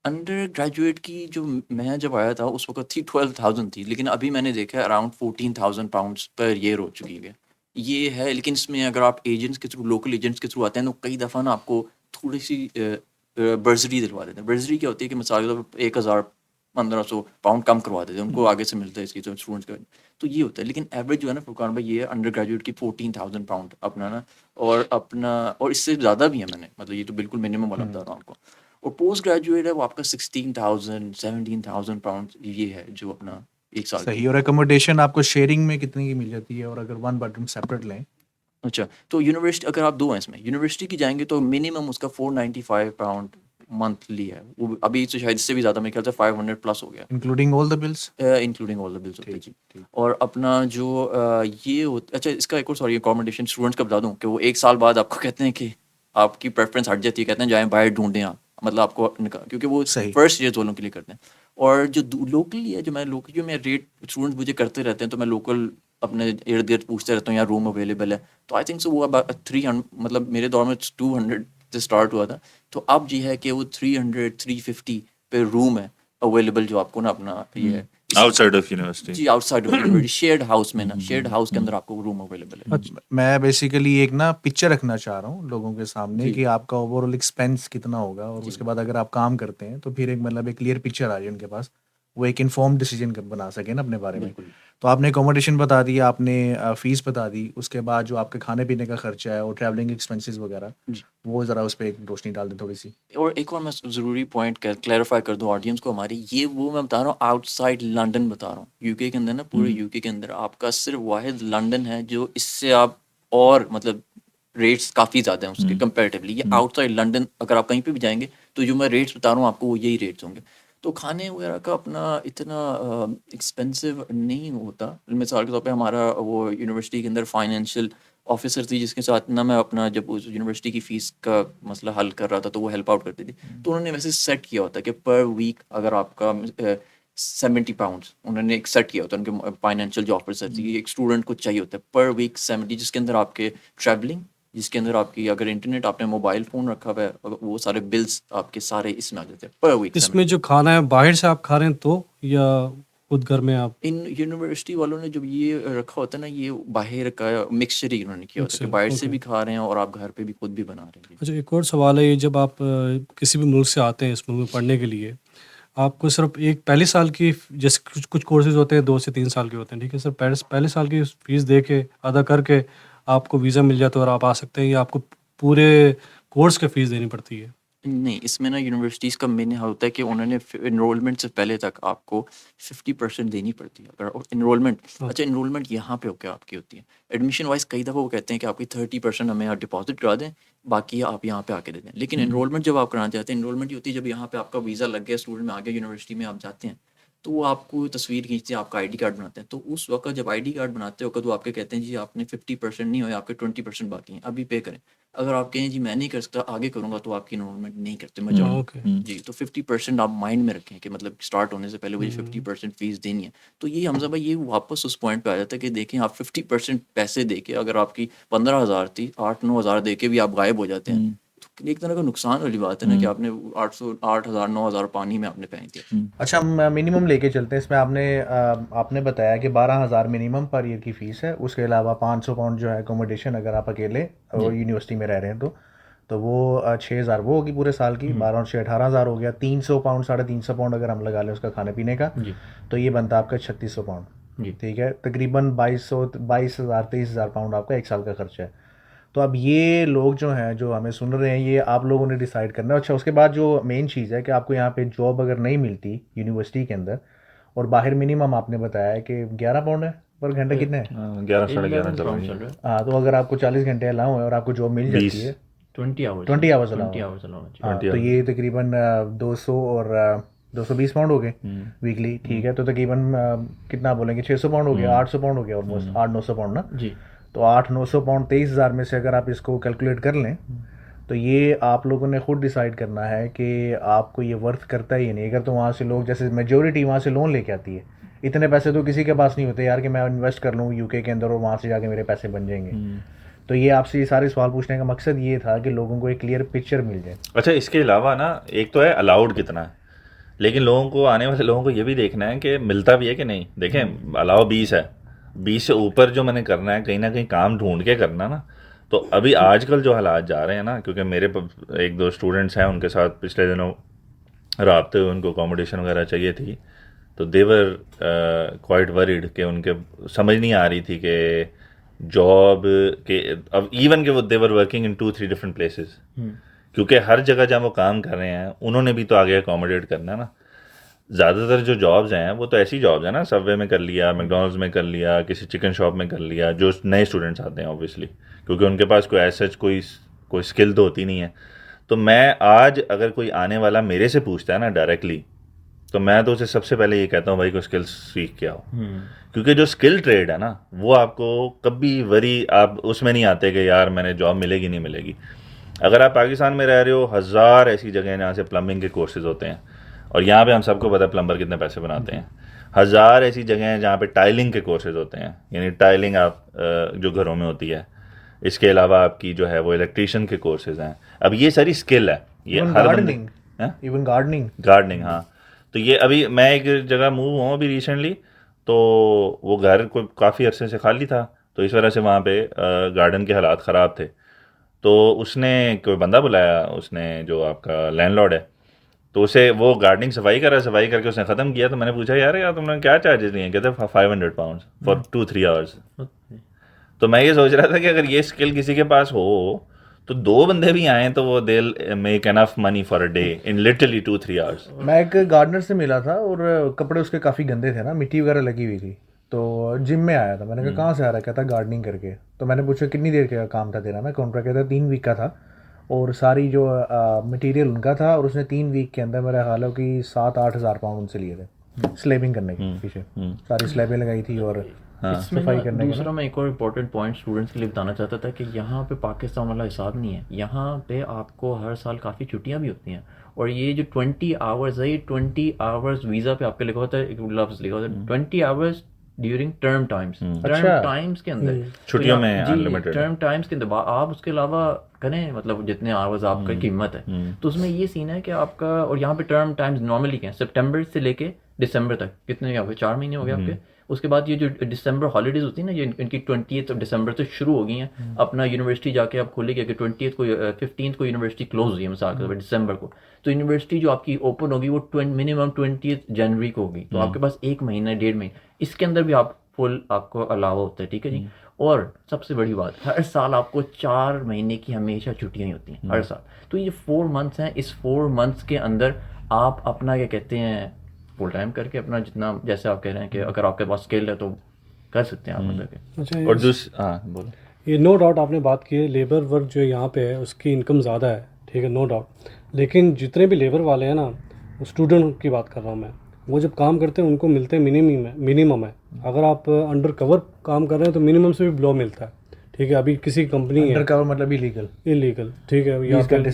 [SPEAKER 1] انڈر گریجویٹ کی جو میں جب آیا تھا اس وقت تھی 12,000 تھی, لیکن ابھی میں نے دیکھا ہے اراؤنڈ 14,000 پاؤنڈس پر ایئر ہو چکی ہے یہ ہے. لیکن اس میں اگر آپ ایجنٹس کے تھرو, لوکل ایجنٹس کے تھرو آتے ہیں تو کئی دفعہ نا آپ کو تھوڑی سی برزری دلوا دیتے ہیں. برزری کیا ہوتی ہے کہ مثال کے طور پر 1,000-1,500 پاؤنڈ کم کروا دیتے ہیں, ان کو آگے سے ملتا ہے اس کی جو اسٹوڈنٹس کا, تو یہ ہوتا ہے. لیکن ایوریج جو ہے نا فرقان بھائی, یہ ہے انڈر گریجویٹ کی 14,000 پاؤنڈ اپنا نا, اور اس سے زیادہ بھی ہے, میں نے مطلب یہ تو بالکل منیمم والا بتا رہا ہوں آپ کو. اور پوسٹ گریجویٹ ہے وہ آپ کا 16,000-17,000 پاؤنڈ یہ ہے جو اپنا ایک سال
[SPEAKER 2] صحیح. اور اکوموڈیشن آپ کو شیئرنگ میں کتنے کی مل جاتی ہے, اور اگر ون بیڈروم سیپریٹ لیں؟
[SPEAKER 1] اچھا, تو یونیورسٹی اگر آپ 2 ہیں اس میں, یونیورسٹی کی جائیں گے تو منیمم اس کا 495 پاؤنڈ منتھلی ہے. وہ ابھی تو شاید اس سے بھی زیادہ, میرے خیال سے 500 پلس ہو گیا,
[SPEAKER 2] including all the bills.
[SPEAKER 1] Including all the bills ہوتے ہیں. جی. اور اپنا جو یہ ہوتا, اچھا اس کا ایک اور سوری اکوموڈیشن اسٹوڈنٹس کا بتا دوں کہ وہ 1 سال بعد آپ کو کہتے ہیں کہ آپ کی پریفرنس ہٹ جاتی ہے, کہتے ہیں جائیں باہر ڈھونڈیں آپ, مطلب آپ کو کیونکہ وہ فرسٹ ایئر والوں کے لیے کرتے ہیں. اور جو لوکلی ہے, جو میں ریٹ اسٹوڈنٹس مجھے کرتے رہتے ہیں, تو میں لوکل اپنے ارد گرد پوچھتے رہتا ہوں یا روم اویلیبل ہے, تو آئی تھنک سو وہ 300, مطلب میرے دور میں 200 سے اسٹارٹ ہوا تھا, تو اب یہ ہے کہ وہ 300-350 پہ روم ہے اویلیبل جو آپ کو نا اپنا یہ ہے
[SPEAKER 3] آؤٹ سائڈ آف یونیورسٹی.
[SPEAKER 1] جی outside of university, shared house میں نا, شیئرڈ ہاؤس کے اندر آپ کو روم اویلیبل ہے.
[SPEAKER 2] میں بیسیکلی ایک نا پکچر رکھنا چاہ رہا ہوں لوگوں کے سامنے کہ آپ کا اوور آل ایکسپینس کتنا ہوگا, اور اس کے بعد اگر آپ کام کرتے ہیں تو پھر ایک مطلب ایک کلیئر پکچر آ جائے ان کے پاس, وہ ایک انفارم ڈیسیجن بنا سکیں نا اپنے بارے میں. تو آپ نے اکوموڈیشن بتا دی, آپ نے فیس بتا دی, اس کے بعد جو آپ کے کھانے پینے کا خرچہ ہے اور ٹریولنگ ایکسپینسز وغیرہ, وہ ذرا اس پہ ایک روشنی ڈال دیں تھوڑی سی.
[SPEAKER 1] اور ایک اور میں ضروری پوائنٹ کلیریفائی کر دوں آڈینس کو ہماری, یہ وہ میں بتا رہا ہوں آؤٹ سائڈ لنڈن بتا رہا ہوں. یو کے اندر نا, پورے یو کے اندر آپ کا صرف واحد لنڈن ہے جو اس سے آپ اور مطلب ریٹس کافی زیادہ ہیں اس کے کمپیریٹیولی. یہ آؤٹ سائڈ لنڈن اگر آپ کہیں پہ بھی جائیں گے تو جو میں ریٹس بتا رہا ہوں آپ کو وہ یہی ریٹس ہوں گے. تو کھانے وغیرہ کا اپنا اتنا ایکسپینسو نہیں ہوتا. مثال کے طور پہ ہمارا وہ یونیورسٹی کے اندر فائنینشیل آفیسر تھی جس کے ساتھ نا میں اپنا جب اس یونیورسٹی کی فیس کا مسئلہ حل کر رہا تھا تو وہ ہیلپ آؤٹ کرتی تھی. تو انہوں نے ویسے سیٹ کیا ہوتا کہ پر ویک اگر آپ کا 70 پاؤنڈس انہوں نے ایک سیٹ کیا ہوتا ہے, ان کے فائنینشیل جو آفیسر تھی, ایک اسٹوڈنٹ کو چاہیے ہوتا ہے پر ویک 70, جس کے اندر آپ کے ٹریولنگ, جس کے اندر آپ کی اگر انٹرنیٹ آپ نے موبائل فون رکھا ہوا ہے, وہ سارے بلز آپ کے سارے اس میں آ جاتے ہیں پر ویک.
[SPEAKER 4] اس میں جو کھانا ہے باہر سے آپ کھا رہے ہیں تو, یا خود گھر میں آپ؟
[SPEAKER 1] ان یونیورسٹی والوں نے جب یہ رکھا ہوتا ہے نا, یہ باہر کا مکسچر ہی انہوں نے کیا ہوتا ہے کہ باہر سے بھی کھا رہے ہیں اور آپ گھر پہ بھی خود بھی بنا رہے ہیں.
[SPEAKER 4] اچھا, ایک اور سوال ہے, یہ جب آپ کسی بھی ملک سے آتے ہیں اس ملک میں پڑھنے کے لیے, آپ کو صرف ایک پہلے سال کی, جیسے کچھ کورسز ہوتے ہیں 2 سے 3 سال کے ہوتے ہیں, ٹھیک ہے سر, پہلے سال کی فیس دے کے ادا کر کے آپ کو ویزا مل جاتا ہے اور آپ آ سکتے ہیں, یا آپ کو پورے کورس کی فیس دینی پڑتی ہے؟
[SPEAKER 1] نہیں, اس میں نا یونیورسٹیز کا مین ہوتا ہے کہ انہوں نے انرولمنٹ سے پہلے تک آپ کو 50% دینی پڑتی ہے. اگر انرولمنٹ, اچھا انرولمنٹ یہاں پہ ہو کے آپ کی ہوتی ہے, ایڈمیشن وائز کئی دفعہ وہ کہتے ہیں کہ آپ کی 30% ہمیں ڈپازٹ کرا دیں, باقی آپ یہاں پہ آ کے دے دیں. لیکن انرولمنٹ جب آپ کرانا چاہتے ہیں, انرولمنٹ یہ ہوتی ہے جب یہاں پہ آپ کا ویزا لگ گیا, اسٹوڈنٹ میں آگے یونیورسٹی میں آپ جاتے ہیں, تو وہ آپ کو تصویر کھینچتے ہیں, آپ کا آئی ڈی کارڈ بناتے ہیں. تو اس وقت جب آئی ڈی کارڈ بناتے وقت وہ آپ کے کہتے ہیں جی آپ نے 50% نہیں ہوئے, آپ کے 20% باقی ہیں, ابھی پے کریں. اگر آپ کہیں جی میں نہیں کر سکتا, آگے کروں گا, تو آپ کی انرولمنٹ نہیں کرتے جی. تو 50% آپ مائنڈ میں رکھیں کہ مطلب اسٹارٹ ہونے سے پہلے مجھے 50% فیس دینی ہے. تو یہ حمزہ بھائی یہ واپس اس پوائنٹ پہ آ جاتا ہے کہ دیکھیں آپ 50% پیسے دے کے, اگر آپ کی 15,000 تھی, 8-9 ہزار دے کے بھی آپ غائب ہو جاتے ہیں, تو ایک طرح کا نقصان والی بات ہے نا کہ آپ نے 8,000 9,000 پانی میں آپ نے پھینک دیا.
[SPEAKER 2] اچھا ہم منیمم لے کے چلتے ہیں. اس میں آپ نے بتایا کہ 12,000 منیمم پر ایئر کی فیس ہے. اس کے علاوہ 500 پاؤنڈ جو ہے اکوموڈیشن اگر آپ اکیلے یونیورسٹی میں رہ رہے ہیں تو وہ 6,000 وہ ہوگی پورے سال کی. 12 اور 6 18,000 ہو گیا. 300 پاؤنڈ 350 پاؤنڈ اگر ہم لگا لیں اس کا کھانے پینے کا تو یہ بنتا آپ کا 3600 پاؤنڈ. ٹھیک ہے, تقریباً 22,000 23,000 پاؤنڈ آپ کا ایک سال کا خرچہ ہے. تو اب یہ لوگ جو ہیں جو ہمیں سن رہے ہیں یہ آپ لوگوں نے ڈیسائیڈ کرنا ہے. اچھا اس کے بعد جو مین چیز ہے کہ آپ کو یہاں پہ جاب اگر نہیں ملتی یونیورسٹی کے اندر اور باہر منیمم آپ نے بتایا ہے کہ 11 پاؤنڈ ہے پر گھنٹہ, کتنے ہے
[SPEAKER 3] 11 11.5 چل رہا ہے.
[SPEAKER 2] ہاں, تو اگر آپ کو 40 گھنٹے الاؤ ہے اور آپ کو جاب مل جاتی ہے
[SPEAKER 1] 20
[SPEAKER 2] آورس تو یہ تقریباً 200 اور 220 پاؤنڈ ہو گئے ویکلی. ٹھیک ہے, تو تقریباً کتنا بولیں گے 600 پاؤنڈ ہو گیا, 800 پاؤنڈ ہو گیا آلموسٹ 800-900 پاؤنڈ نا.
[SPEAKER 1] جی,
[SPEAKER 2] تو 800-900 پاؤنڈ 23,000 میں سے اگر آپ اس کو کیلکولیٹ کر لیں تو یہ آپ لوگوں نے خود ڈیسائیڈ کرنا ہے کہ آپ کو یہ ورتھ کرتا ہے یا نہیں. اگر تو وہاں سے لوگ جیسے میجورٹی وہاں سے لون لے کے آتی ہے, اتنے پیسے تو کسی کے پاس نہیں ہوتے یار کہ میں انویسٹ کر لوں یو کے اندر اور وہاں سے جا کے میرے پیسے بن جائیں گے. تو یہ آپ سے یہ سارے سوال پوچھنے کا مقصد یہ تھا کہ لوگوں کو ایک کلیئر پکچر مل جائے.
[SPEAKER 3] اچھا اس کے علاوہ نا ایک تو ہے الاؤڈ کتنا ہے, لیکن لوگوں کو آنے والے لوگوں کو یہ بھی دیکھنا ہے کہ ملتا بھی ہے کہ نہیں. دیکھیں الاؤ 20 ہے, 20 سے اوپر جو میں نے کرنا ہے کہیں نہ کہیں کام ڈھونڈ کے کرنا نا. تو ابھی آج کل جو حالات جا رہے ہیں نا, کیونکہ میرے 1-2 اسٹوڈنٹس ہیں ان کے ساتھ پچھلے دنوں رابطے ہوئے, ان کو اکوموڈیشن وغیرہ چاہیے تھی, تو دیور کوائٹ وریڈ کہ ان کے سمجھ نہیں آ رہی تھی کہ جاب کے اب ایون کہ وہ they were working in 2-3 different places, کیونکہ ہر جگہ جہاں وہ کام کر رہے ہیں انہوں نے بھی تو آگے اکوموڈیٹ کرنا ہے نا. زیادہ تر جو جابز ہیں وہ تو ایسی جابز ہیں نا, سب وے میں کر لیا, میکڈونلڈز میں کر لیا, کسی چکن شاپ میں کر لیا, جو نئے اسٹوڈنٹس آتے ہیں اوبیسلی, کیونکہ ان کے پاس کوئی ایسا کوئی اسکل تو ہوتی نہیں ہے. تو میں آج اگر کوئی آنے والا میرے سے پوچھتا ہے نا ڈائریکٹلی, تو میں تو اسے سب سے پہلے یہ کہتا ہوں بھائی کوئی اسکل سیکھ کے آؤ, کیونکہ جو اسکل ٹریڈ ہے نا وہ آپ کو کبھی وری آپ اس میں نہیں آتے کہ یار میں نے جاب ملے گی نہیں ملے گی. اگر آپ پاکستان میں رہ رہے ہو, 1000 ایسی جگہیں ہیں جہاں سے پلمبنگ کے کورسز ہوتے ہیں, اور یہاں پہ ہم سب کو پتہ ہے پلمبر کتنے پیسے بناتے ہیں. 1000 ایسی جگہیں ہیں جہاں پہ ٹائلنگ کے کورسز ہوتے ہیں, یعنی ٹائلنگ آپ جو گھروں میں ہوتی ہے. اس کے علاوہ آپ کی جو ہے وہ الیکٹریشین کے کورسز ہیں. اب یہ ساری اسکل ہے, یہ
[SPEAKER 2] ایون
[SPEAKER 3] گارڈننگ. ہاں, تو یہ ابھی میں ایک جگہ موو ہوں ابھی ریسنٹلی, تو وہ گھر کو کافی عرصے سے خالی تھا, تو اس وجہ سے وہاں پہ گارڈن کے حالات خراب تھے. تو اس نے کوئی بندہ بلایا, اس نے جو آپ کا لینڈ لارڈ ہے, تو اسے وہ گارڈننگ صفائی کر کے اس نے ختم کیا. تو میں نے پوچھا یار تم نے کیا چارجز لیے ہیں؟ کہتے ہیں 500 پاؤنڈ فار 2-3 آورس. تو میں یہ سوچ رہا تھا کہ اگر یہ اسکل کسی کے پاس ہو تو 2 بندے بھی آئیں تو وہ they'll make enough money for a day in literally 2-3 hours.
[SPEAKER 2] میں ایک گارڈنر سے ملا تھا اور کپڑے اس کے کافی گندے تھے نا, مٹی وغیرہ لگی ہوئی تھی. تو جم میں آیا تھا, میں نے کہا کہاں سے آ رہا ہے, کہتا گارڈننگ کر کے. تو میں نے پوچھا کتنی دیر کا کام تھا تیرا نا کانٹریکٹ, کہتا 3 ویک کا تھا, اور ساری جو مٹیریل ان کا تھا, اور اس نے 3 ویک کے اندر میرا خیال ہے کہ 7-8 ہزار پاؤنڈ ان سے لیے تھے سلیبنگ کرنے کے پیچھے, ساری سلیبیں لگائی تھی. اور
[SPEAKER 1] اس میں دوسرا میں ایک اور امپورٹنٹ پوائنٹ اسٹوڈنٹس کے لیے بتانا چاہتا تھا کہ یہاں پہ پاکستان والا حساب نہیں ہے. یہاں پہ آپ کو ہر سال کافی چھٹیاں بھی ہوتی ہیں, اور یہ جو 20 آورز ہے, یہ 20 آورز ویزا پہ آپ کے لکھا ہوتا ہے, ایک لفظ لکھا ہوتا ہے 20 hours during term Times. Term Times کے اندر
[SPEAKER 3] چھٹیوں میں انلمیٹڈ,
[SPEAKER 1] ٹرم ٹائمس کے اندر آپ اس کے علاوہ کریں, مطلب جتنے آورز آپ کا قیمت ہے, تو اس میں یہ سین ہے کہ آپ کا, اور یہاں پہ ٹرم ٹائمز نارملی کیا ہیں, سپٹمبر سے لے کے دسمبر تک, کتنے آپ کے 4 مہینے ہو گئے آپ کے. اس کے بعد یہ جو دسمبر ہالیڈیز ہوتی ہیں نا, یہ ان کی 20 دسمبر سے شروع ہو گئی ہیں. اپنا یونیورسٹی جا کے آپ کھولے گے کہ 20 کو 15 کو یونیورسٹی کلوز ہوئی ہے مثال کے طور پر دسمبر کو, تو یونیورسٹی جو آپ کی اوپن ہوگی وہ منیمم 20 جنوری کو ہوگی. تو آپ کے پاس 1 مہینہ 1.5 مہینہ, اس کے اندر بھی آپ فل آپ کو علاوہ ہوتا ہے. ٹھیک ہے جی. اور سب سے بڑی بات, ہر سال آپ کو 4 مہینے کی ہمیشہ چھٹیاں ہی ہوتی ہیں ہر سال. تو یہ 4 منتھس ہیں, اس 4 منتھس کے اندر آپ اپنا کیا کہتے ہیں فل ٹائم کر کے اپنا جتنا, جیسے آپ کہہ رہے ہیں کہ اگر آپ کے پاس اسکل ہے تو کر سکتے ہیں آپ مطلب کہ.
[SPEAKER 4] اچھا,
[SPEAKER 3] اور ہاں بولو.
[SPEAKER 4] یہ نو ڈاؤٹ آپ نے بات کی ہے, لیبر ورک جو یہاں پہ ہے اس کی انکم زیادہ ہے, ٹھیک ہے, نو ڈاؤٹ. لیکن جتنے بھی لیبر والے ہیں نا, اسٹوڈنٹ کی بات کر رہا ہوں میں, وہ جب کام کرتے ہیں ان کو ملتے ہیں منیمم ہے. اگر آپ انڈر کور کام کر رہے ہیں تو منیمم سے بھی بلو ملتا ہے. ٹھیک ہے, ابھی کسی کمپنی
[SPEAKER 2] انڈر کور مطلب انلیگل,
[SPEAKER 4] ٹھیک ہے, یا 20 گھنٹے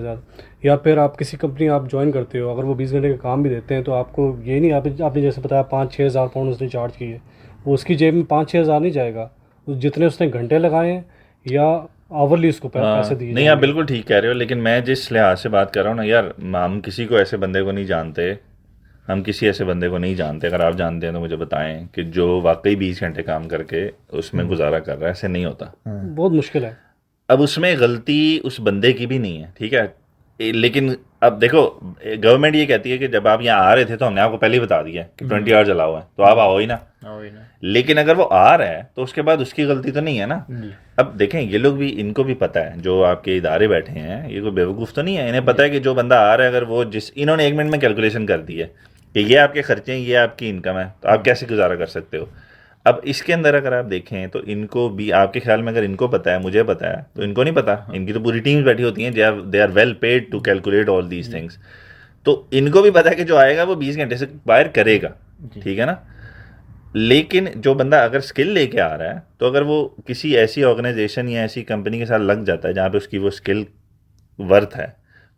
[SPEAKER 4] زیادہ, یا پھر آپ کسی کمپنی آپ جوائن کرتے ہو, اگر وہ 20 گھنٹے کا کام بھی دیتے ہیں تو آپ کو یہ نہیں, آپ نے جیسے بتایا 5-6 ہزار پاؤنڈ اس نے چارج کیے, وہ اس کی جیب میں 5-6 ہزار نہیں جائے گا. جتنے اس نے گھنٹے لگائے ہیں یا آورلی اس کو پیسے دیے
[SPEAKER 3] نہیں آپ بالکل ٹھیک کہہ رہے ہو, لیکن میں جس لحاظ سے بات کر رہا ہوں نا یار, ہم کسی کو ایسے بندے کو نہیں جانتے, ہم کسی ایسے بندے کو نہیں جانتے, اگر آپ جانتے ہیں تو مجھے بتائیں, کہ جو واقعی 20 گھنٹے کام کر کے اس میں گزارا کر رہا ہے. ایسے نہیں ہوتا,
[SPEAKER 4] بہت مشکل ہے.
[SPEAKER 3] اب اس میں غلطی اس بندے کی بھی نہیں ہے, ٹھیک ہے, لیکن اب دیکھو گورنمنٹ یہ کہتی ہے کہ جب آپ یہاں آ رہے تھے تو ہم نے آپ کو پہلے ہی بتا دیا کہ 20 آور چلا ہوا ہے, تو آپ آؤ ہی نا. لیکن اگر وہ آ رہا ہے تو اس کے بعد اس کی غلطی تو نہیں ہے نا. اب دیکھیں یہ لوگ بھی, ان کو بھی پتہ ہے, جو آپ کے ادارے بیٹھے ہیں یہ کوئی بیوقوف تو نہیں ہے, انہیں پتہ ہے کہ جو بندہ آ رہا ہے, اگر وہ انہوں نے 1 منٹ میں کیلکولیشن کر دی ہے کہ یہ آپ کے خرچے ہیں, یہ آپ کی انکم ہے, تو آپ کیسے گزارا کر سکتے ہو. اب اس کے اندر اگر آپ دیکھیں تو ان کو بھی, آپ کے خیال میں اگر ان کو پتہ ہے, مجھے پتہ ہے, تو ان کو نہیں پتہ. ان کی تو پوری ٹیمز بیٹھی ہوتی ہیں, they are well paid to calculate all these things. تو ان کو بھی پتہ ہے کہ جو آئے گا وہ 20 گھنٹے سے باہر کرے گا, ٹھیک ہے نا. لیکن جو بندہ اگر اسکل لے کے آ رہا ہے, تو اگر وہ کسی ایسی آرگنائزیشن یا ایسی کمپنی کے ساتھ لگ جاتا ہے جہاں پہ اس کی وہ اسکل ورتھ ہے,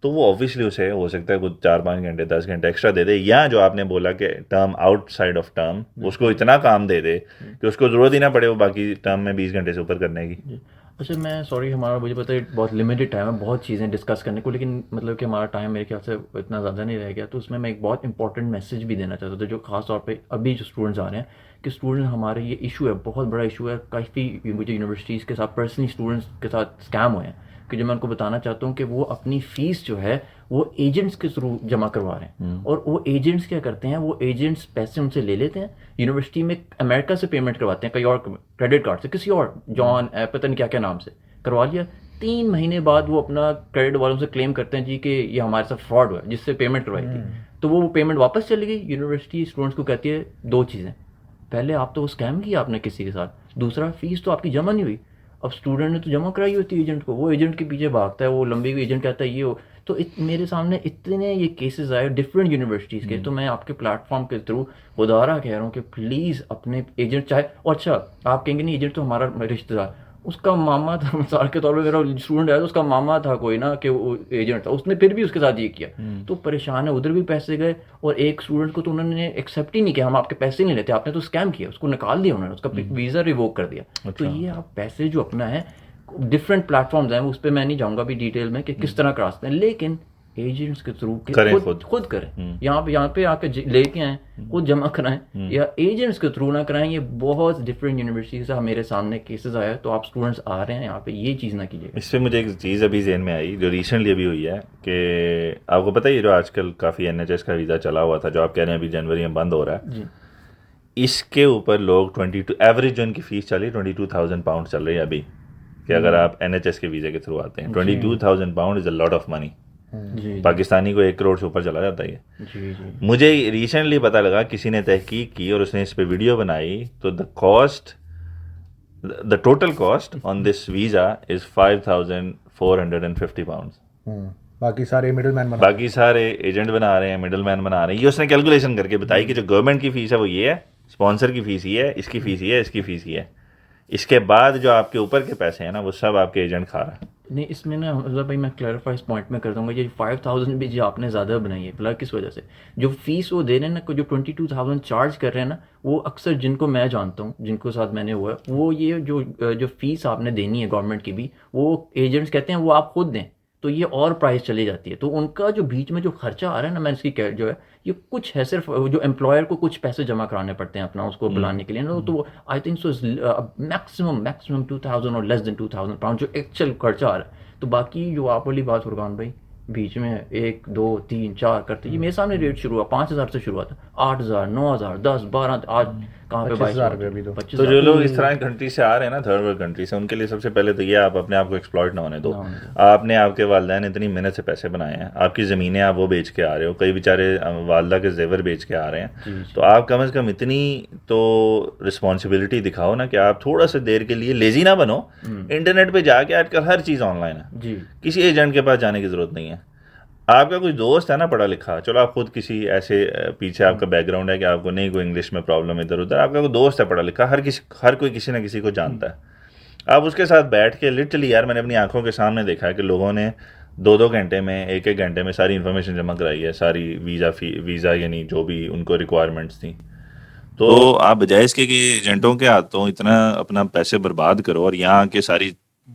[SPEAKER 3] تو وہ آبویسلی اسے ہو سکتا ہے کچھ 4-5 گھنٹے 10 گھنٹے ایکسٹرا دے دے, یا جو آپ نے بولا کہ term outside of term, اس کو اتنا کام دے دے کہ اس کو ضرورت ہی نہ پڑے وہ باقی ٹرم میں 20 گھنٹے سے اوپر کرنے کی.
[SPEAKER 1] اچھا میں سوری, ہمارا مجھے پتہ ہے بہت لمیٹڈ ٹائم ہے, بہت چیزیں ڈسکس کرنے کو, لیکن مطلب کہ ہمارا ٹائم میرے خیال سے اتنا زیادہ نہیں رہ گیا, تو اس میں ایک بہت امپورٹنٹ میسیج بھی دینا چاہتا تھا, جو خاص طور پہ ابھی جو اسٹوڈنٹس آ رہے ہیں, کہ اسٹوڈنٹ ہمارے یہ ایشو ہے, بہت بڑا ایشو ہے, کافی مجھے یونیورسٹیز کے ساتھ پرسنلی اسٹوڈنٹس کے ساتھ اسکیم ہوئے ہیں, کہ جو میں ان کو بتانا چاہتا ہوں کہ وہ اپنی فیس جو ہے وہ ایجنٹس کے تھرو جمع کروا رہے ہیں, اور وہ ایجنٹس کیا کرتے ہیں, وہ ایجنٹس پیسے ان سے لے لیتے ہیں, یونیورسٹی میں امریکہ سے پیمنٹ کرواتے ہیں, کہیں اور کریڈٹ کارڈ سے, کسی اور جان پتہ نہیں کیا کیا نام سے کروا لیا, 3 مہینے بعد وہ اپنا کریڈٹ والوں سے کلیم کرتے ہیں جی کہ یہ ہمارے ساتھ فراڈ ہوا ہے جس سے پیمنٹ کروائی تھی. تو وہ پیمنٹ واپس چلی گئی. یونیورسٹی اسٹوڈنٹس کو کہتی ہے 2 چیزیں, پہلے آپ تو وہ اسکیم کیا آپ نے کسی کے ساتھ, دوسرا فیس تو آپ کی جمع نہیں ہوئی. اب اسٹوڈنٹ نے تو جمع کرائی ہوتی ہے ایجنٹ کو, وہ ایجنٹ کے پیچھے بھاگتا ہے, وہ لمبی ہوئی ایجنٹ کہتا ہے یہ ہو. تو میرے سامنے اتنے یہ کیسز آئے ڈفرینٹ یونیورسٹیز کے, تو میں آپ کے پلیٹ فارم کے تھرو خدا کہہ رہا ہوں کہ پلیز اپنے ایجنٹ چاہے, اور اچھا آپ کہیں گے نہیں ایجنٹ تو ہمارا رشتہ دار, اس کا ماما تھا, مثال کے طور پہ میرا اسٹوڈنٹ ہے تو اس کا ماما تھا کوئی نا کہ وہ ایجنٹ تھا, اس نے پھر بھی اس کے ساتھ یہ کیا, تو پریشان ہے, ادھر بھی پیسے گئے, اور ایک اسٹوڈنٹ کو تو انہوں نے ایکسیپٹ ہی نہیں کیا, ہم آپ کے پیسے نہیں لیتے, آپ نے تو اسکیم کیا, اس کو نکال دیا انہوں نے, اس کا ویزا ریووک کر دیا. تو یہ آپ پیسے جو اپنا ہے ڈفرینٹ پلیٹ فارمز ہیں, اس پہ میں نہیں جاؤں گا ابھی ڈیٹیل میں کہ کس طرح کراستے ہیں, لیکن ایجنٹس کے تھرو خود کریں, یہاں پہ آ کے لے کے آئیں, خود جمع کرائیں, یا ایجنٹس کے تھرو نہ کرائیں. یہ بہت ڈفرینٹ یونیورسٹیز سے میرے سامنے کیسز آیا, تو آپ اسٹوڈنٹس آ رہے ہیں یہاں پہ یہ چیز نہ کیجیے.
[SPEAKER 3] اس پہ مجھے ایک چیز ابھی ذہن میں آئی جو ریسنٹلی ابھی ہوئی ہے, کہ آپ کو پتہ ہے یہ جو آج کل کافی NHS کا ویزا چلا ہوا تھا, جو آپ کہہ رہے ہیں ابھی جنوری میں بند ہو رہا ہے, اس کے اوپر لوگ 22 ایوریج جو ان کی فیس چل رہی ہے 22,000 پاؤنڈ چل رہی ہے ابھی, کہ اگر آپ NHS کے ویزے کے تھرو آتے ہیں 22,000 pound is a lot of money. Pakistani کو 1 کروڑ سے اوپر چلا جاتا ہے. مجھے ریسنٹلی پتہ لگا, کسی نے تحقیق کی اور اس نے اس پہ ویڈیو بنائی, تو the total cost on this visa is 5,450 pound.
[SPEAKER 2] باقی سارے مڈل مین
[SPEAKER 3] باقی سارے ایجنٹ بنا رہے ہیں, مڈل مین بنا رہے ہیں. یہ اس نے کیلکولیشن کر کے بتائی کہ جو گورنمنٹ کی فیس ہے وہ یہ ہے, اسپانسر کی فیس یہ ہے, اس کی فیس یہ ہے, اس کی فیس یہ ہے, اس کے بعد جو آپ کے اوپر کے پیسے ہیں نا وہ سب آپ کے ایجنٹ کھا رہا ہے.
[SPEAKER 1] نہیں اس میں نا حضرت بھائی میں کلیریفائی اس پوائنٹ میں کر دوں گا, یہ 5,000 بھی جو آپ نے زیادہ بنائی ہے فلاح کس وجہ سے, جو فیس وہ دے رہے ہیں نا, جو 22,000 چارج کر رہے ہیں نا, وہ اکثر جن کو میں جانتا ہوں, جن کو ساتھ میں نے ہوا ہے, وہ یہ جو فیس آپ نے دینی ہے گورنمنٹ کی بھی, وہ ایجنٹس کہتے ہیں وہ آپ خود دیں, تو یہ اور پرائز چلی جاتی ہے. تو ان کا جو بیچ میں جو خرچہ آ رہا ہے نا, میں اس کی جو ہے یہ کچھ ہے, صرف جو امپلائر کو کچھ پیسے جمع کرانے پڑتے ہیں اپنا اس کو بلانے کے لیے نا, تو آئی تھنک سو میکسیمم 2,000 اور لیس دین 2,000 پاؤنڈ جو ایکچوئل خرچہ آ رہا ہے. تو باقی جو آپ والی بات فرقان بھائی بیچ میں 1 2 3 4 کرتے, یہ میرے سامنے ریٹ شروع ہوا 5,000 سے شروع ہوا تھا, 8,000 9,000 10 12, آج کہاں پہ 22,000.
[SPEAKER 3] تو جو لوگ اس طرح کی کنٹری سے آ رہے ہیں نا, تھرڈ ورلڈ کنٹری سے, ان کے لیے سب سے پہلے تو یہ آپ اپنے آپ کو ایکسپلائٹ نہ ہونے دو. آپ نے آپ کے والدین اتنی محنت سے پیسے بنائے ہیں, آپ کی زمینیں آپ وہ بیچ کے آ رہے ہو, کئی بیچارے والدہ کے زیور بیچ کے آ رہے ہیں, تو آپ کم از کم اتنی تو رسپانسبلٹی دکھاؤ نا کہ آپ تھوڑا سا دیر کے لیے لیزی نہ بنو. انٹرنیٹ پہ جا کے آج کل ہر چیز آن لائن ہے, کسی ایجنٹ کے پاس جانے کی ضرورت نہیں ہے. آپ کا کوئی دوست ہے نا پڑھا لکھا, چلو آپ خود کسی ایسے پیچھے آپ کا بیک گراؤنڈ ہے کہ آپ کو نہیں کوئی انگلش میں پرابلم ادھر ادھر, آپ کا کوئی دوست ہے پڑھا لکھا, ہر کوئی کسی نہ کسی کو جانتا ہے, آپ اس کے ساتھ بیٹھ کے لٹرلی, یار میں نے اپنی آنکھوں کے سامنے دیکھا ہے کہ لوگوں نے 2 گھنٹے میں 1 گھنٹے میں ساری انفارمیشن جمع کرائی ہے, ساری ویزا یعنی جو بھی ان کو ریکوائرمنٹس تھیں. تو آپ بجائے اس کے کہ ایجنٹوں کے ہاتھوں اتنا اپنا پیسے برباد کرو اور یہاں کے ساری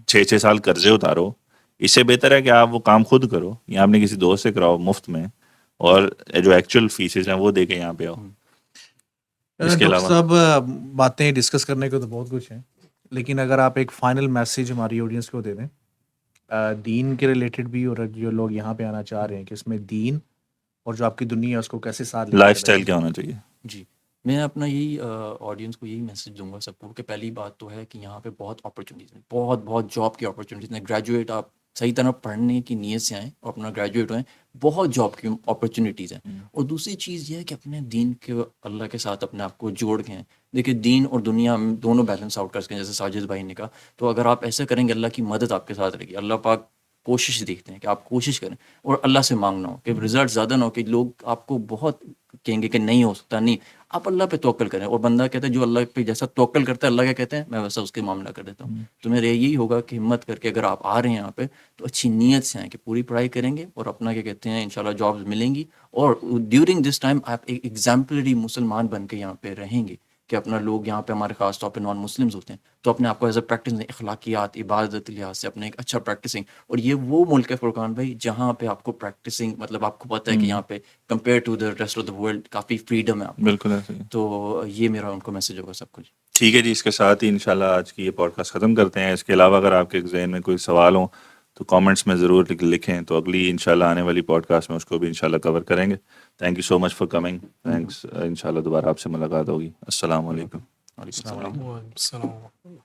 [SPEAKER 3] 6 سال قرضے اتارو، اس سے بہتر ہے کہ آپ وہ کام خود کرو یا آپ نے کسی دوست سے کراؤ مفت میں، اور جو ایکچوئل فیسز ہیں وہ دے کے یہاں پہ آؤ. اس کے
[SPEAKER 2] ڈاکٹر
[SPEAKER 3] علاوہ
[SPEAKER 2] صاحب باتیں ڈسکس کرنے کو تو بہت کچھ ہیں، لیکن اگر آپ ایک فائنل میسیج ہماری آڈینس کو دے دیں دین کے ریلیٹڈ بھی، اور جو لوگ یہاں پہ آنا چاہ رہے ہیں کہ اس میں دین اور جو آپ کی دنیا ہے اس کو کیسے ساتھ لے
[SPEAKER 3] لائف اسٹائل کیا ہونا چاہیے.
[SPEAKER 1] جی میں اپنا یہی آڈینس کو یہی میسج دوں گا سب کو کہ پہلی بات تو ہے کہ یہاں پہ بہت اپرچونیٹیز ہیں، بہت جاب کی اپرچونیٹیز ہیں. گریجویٹ آپ صحیح طرح پڑھنے کی نیت سے آئیں اور اپنا گریجویٹ ہوئیں، بہت جاب کی اپرچونیٹیز ہیں. اور دوسری چیز یہ ہے کہ اپنے دین کے اللہ کے ساتھ اپنے آپ کو جوڑ کے ہیں. دیکھیے دین اور دنیا دونوں بیلنس آؤٹ کر سکیں، جیسے ساجد بھائی نے کہا. تو اگر آپ ایسا کریں گے اللہ کی مدد آپ کے ساتھ رہے گی. اللہ پاک کوشش دیکھتے ہیں کہ آپ کوشش کریں اور اللہ سے مانگنا ہو کہ رزلٹ زیادہ نہ ہو کہ لوگ آپ کو بہت کہیں گے کہ نہیں ہو سکتا. نہیں، آپ اللہ پہ توکل کریں. اور بندہ کہتا ہے جو اللہ پہ جیسا توکل کرتا ہے اللہ کیا کہتے ہیں میں ویسا اس کے معاملہ کر دیتا ہوں. تو میرا یہی ہوگا کہ ہمت کر کے اگر آپ آ رہے ہیں یہاں پہ تو اچھی نیت سے آئیں کہ پوری پڑھائی کریں گے اور اپنا کیا کہتے ہیں انشاءاللہ جابز ملیں گی. اور ڈیورنگ دس ٹائم آپ ایک ایگزامپلری مسلمان بن کے یہاں پہ رہیں گے کہ اپنا لوگ یہاں پہ ہمارے خاص طور پہ نان مسلمز ہوتے ہیں تو اپنے آپ کو ایز اے پریکٹس اخلاقیات عبادت لحاظ سے اپنے ایک اچھا پریکٹسنگ. اور یہ وہ ملک ہے فرقان بھائی جہاں پہ آپ کو پریکٹسنگ مطلب آپ کو پتہ ہے کہ یہاں پہ compare to the rest of the world کافی فریڈم ہے آپ کو.
[SPEAKER 3] بالکل ایسے ہی.
[SPEAKER 1] تو یہ میرا ان کو میسج ہوگا سب کچھ.
[SPEAKER 3] ٹھیک ہے جی، اس کے ساتھ ہی انشاءاللہ آج کی یہ پوڈ کاسٹ ختم کرتے ہیں. اس کے علاوہ اگر آپ کے ذہن میں کوئی سوال ہوں تو کامنٹس میں ضرور لکھیں، تو اگلی انشاءاللہ آنے والی پوڈ کاسٹ میں اس کو بھی انشاءاللہ کور کریں گے. Thank you so much for coming. Thanks. انشاءاللہ دوبارہ آپ سے ملاقات ہوگی. السلام علیکم.
[SPEAKER 1] وعلیکم السلام.
[SPEAKER 4] السلام.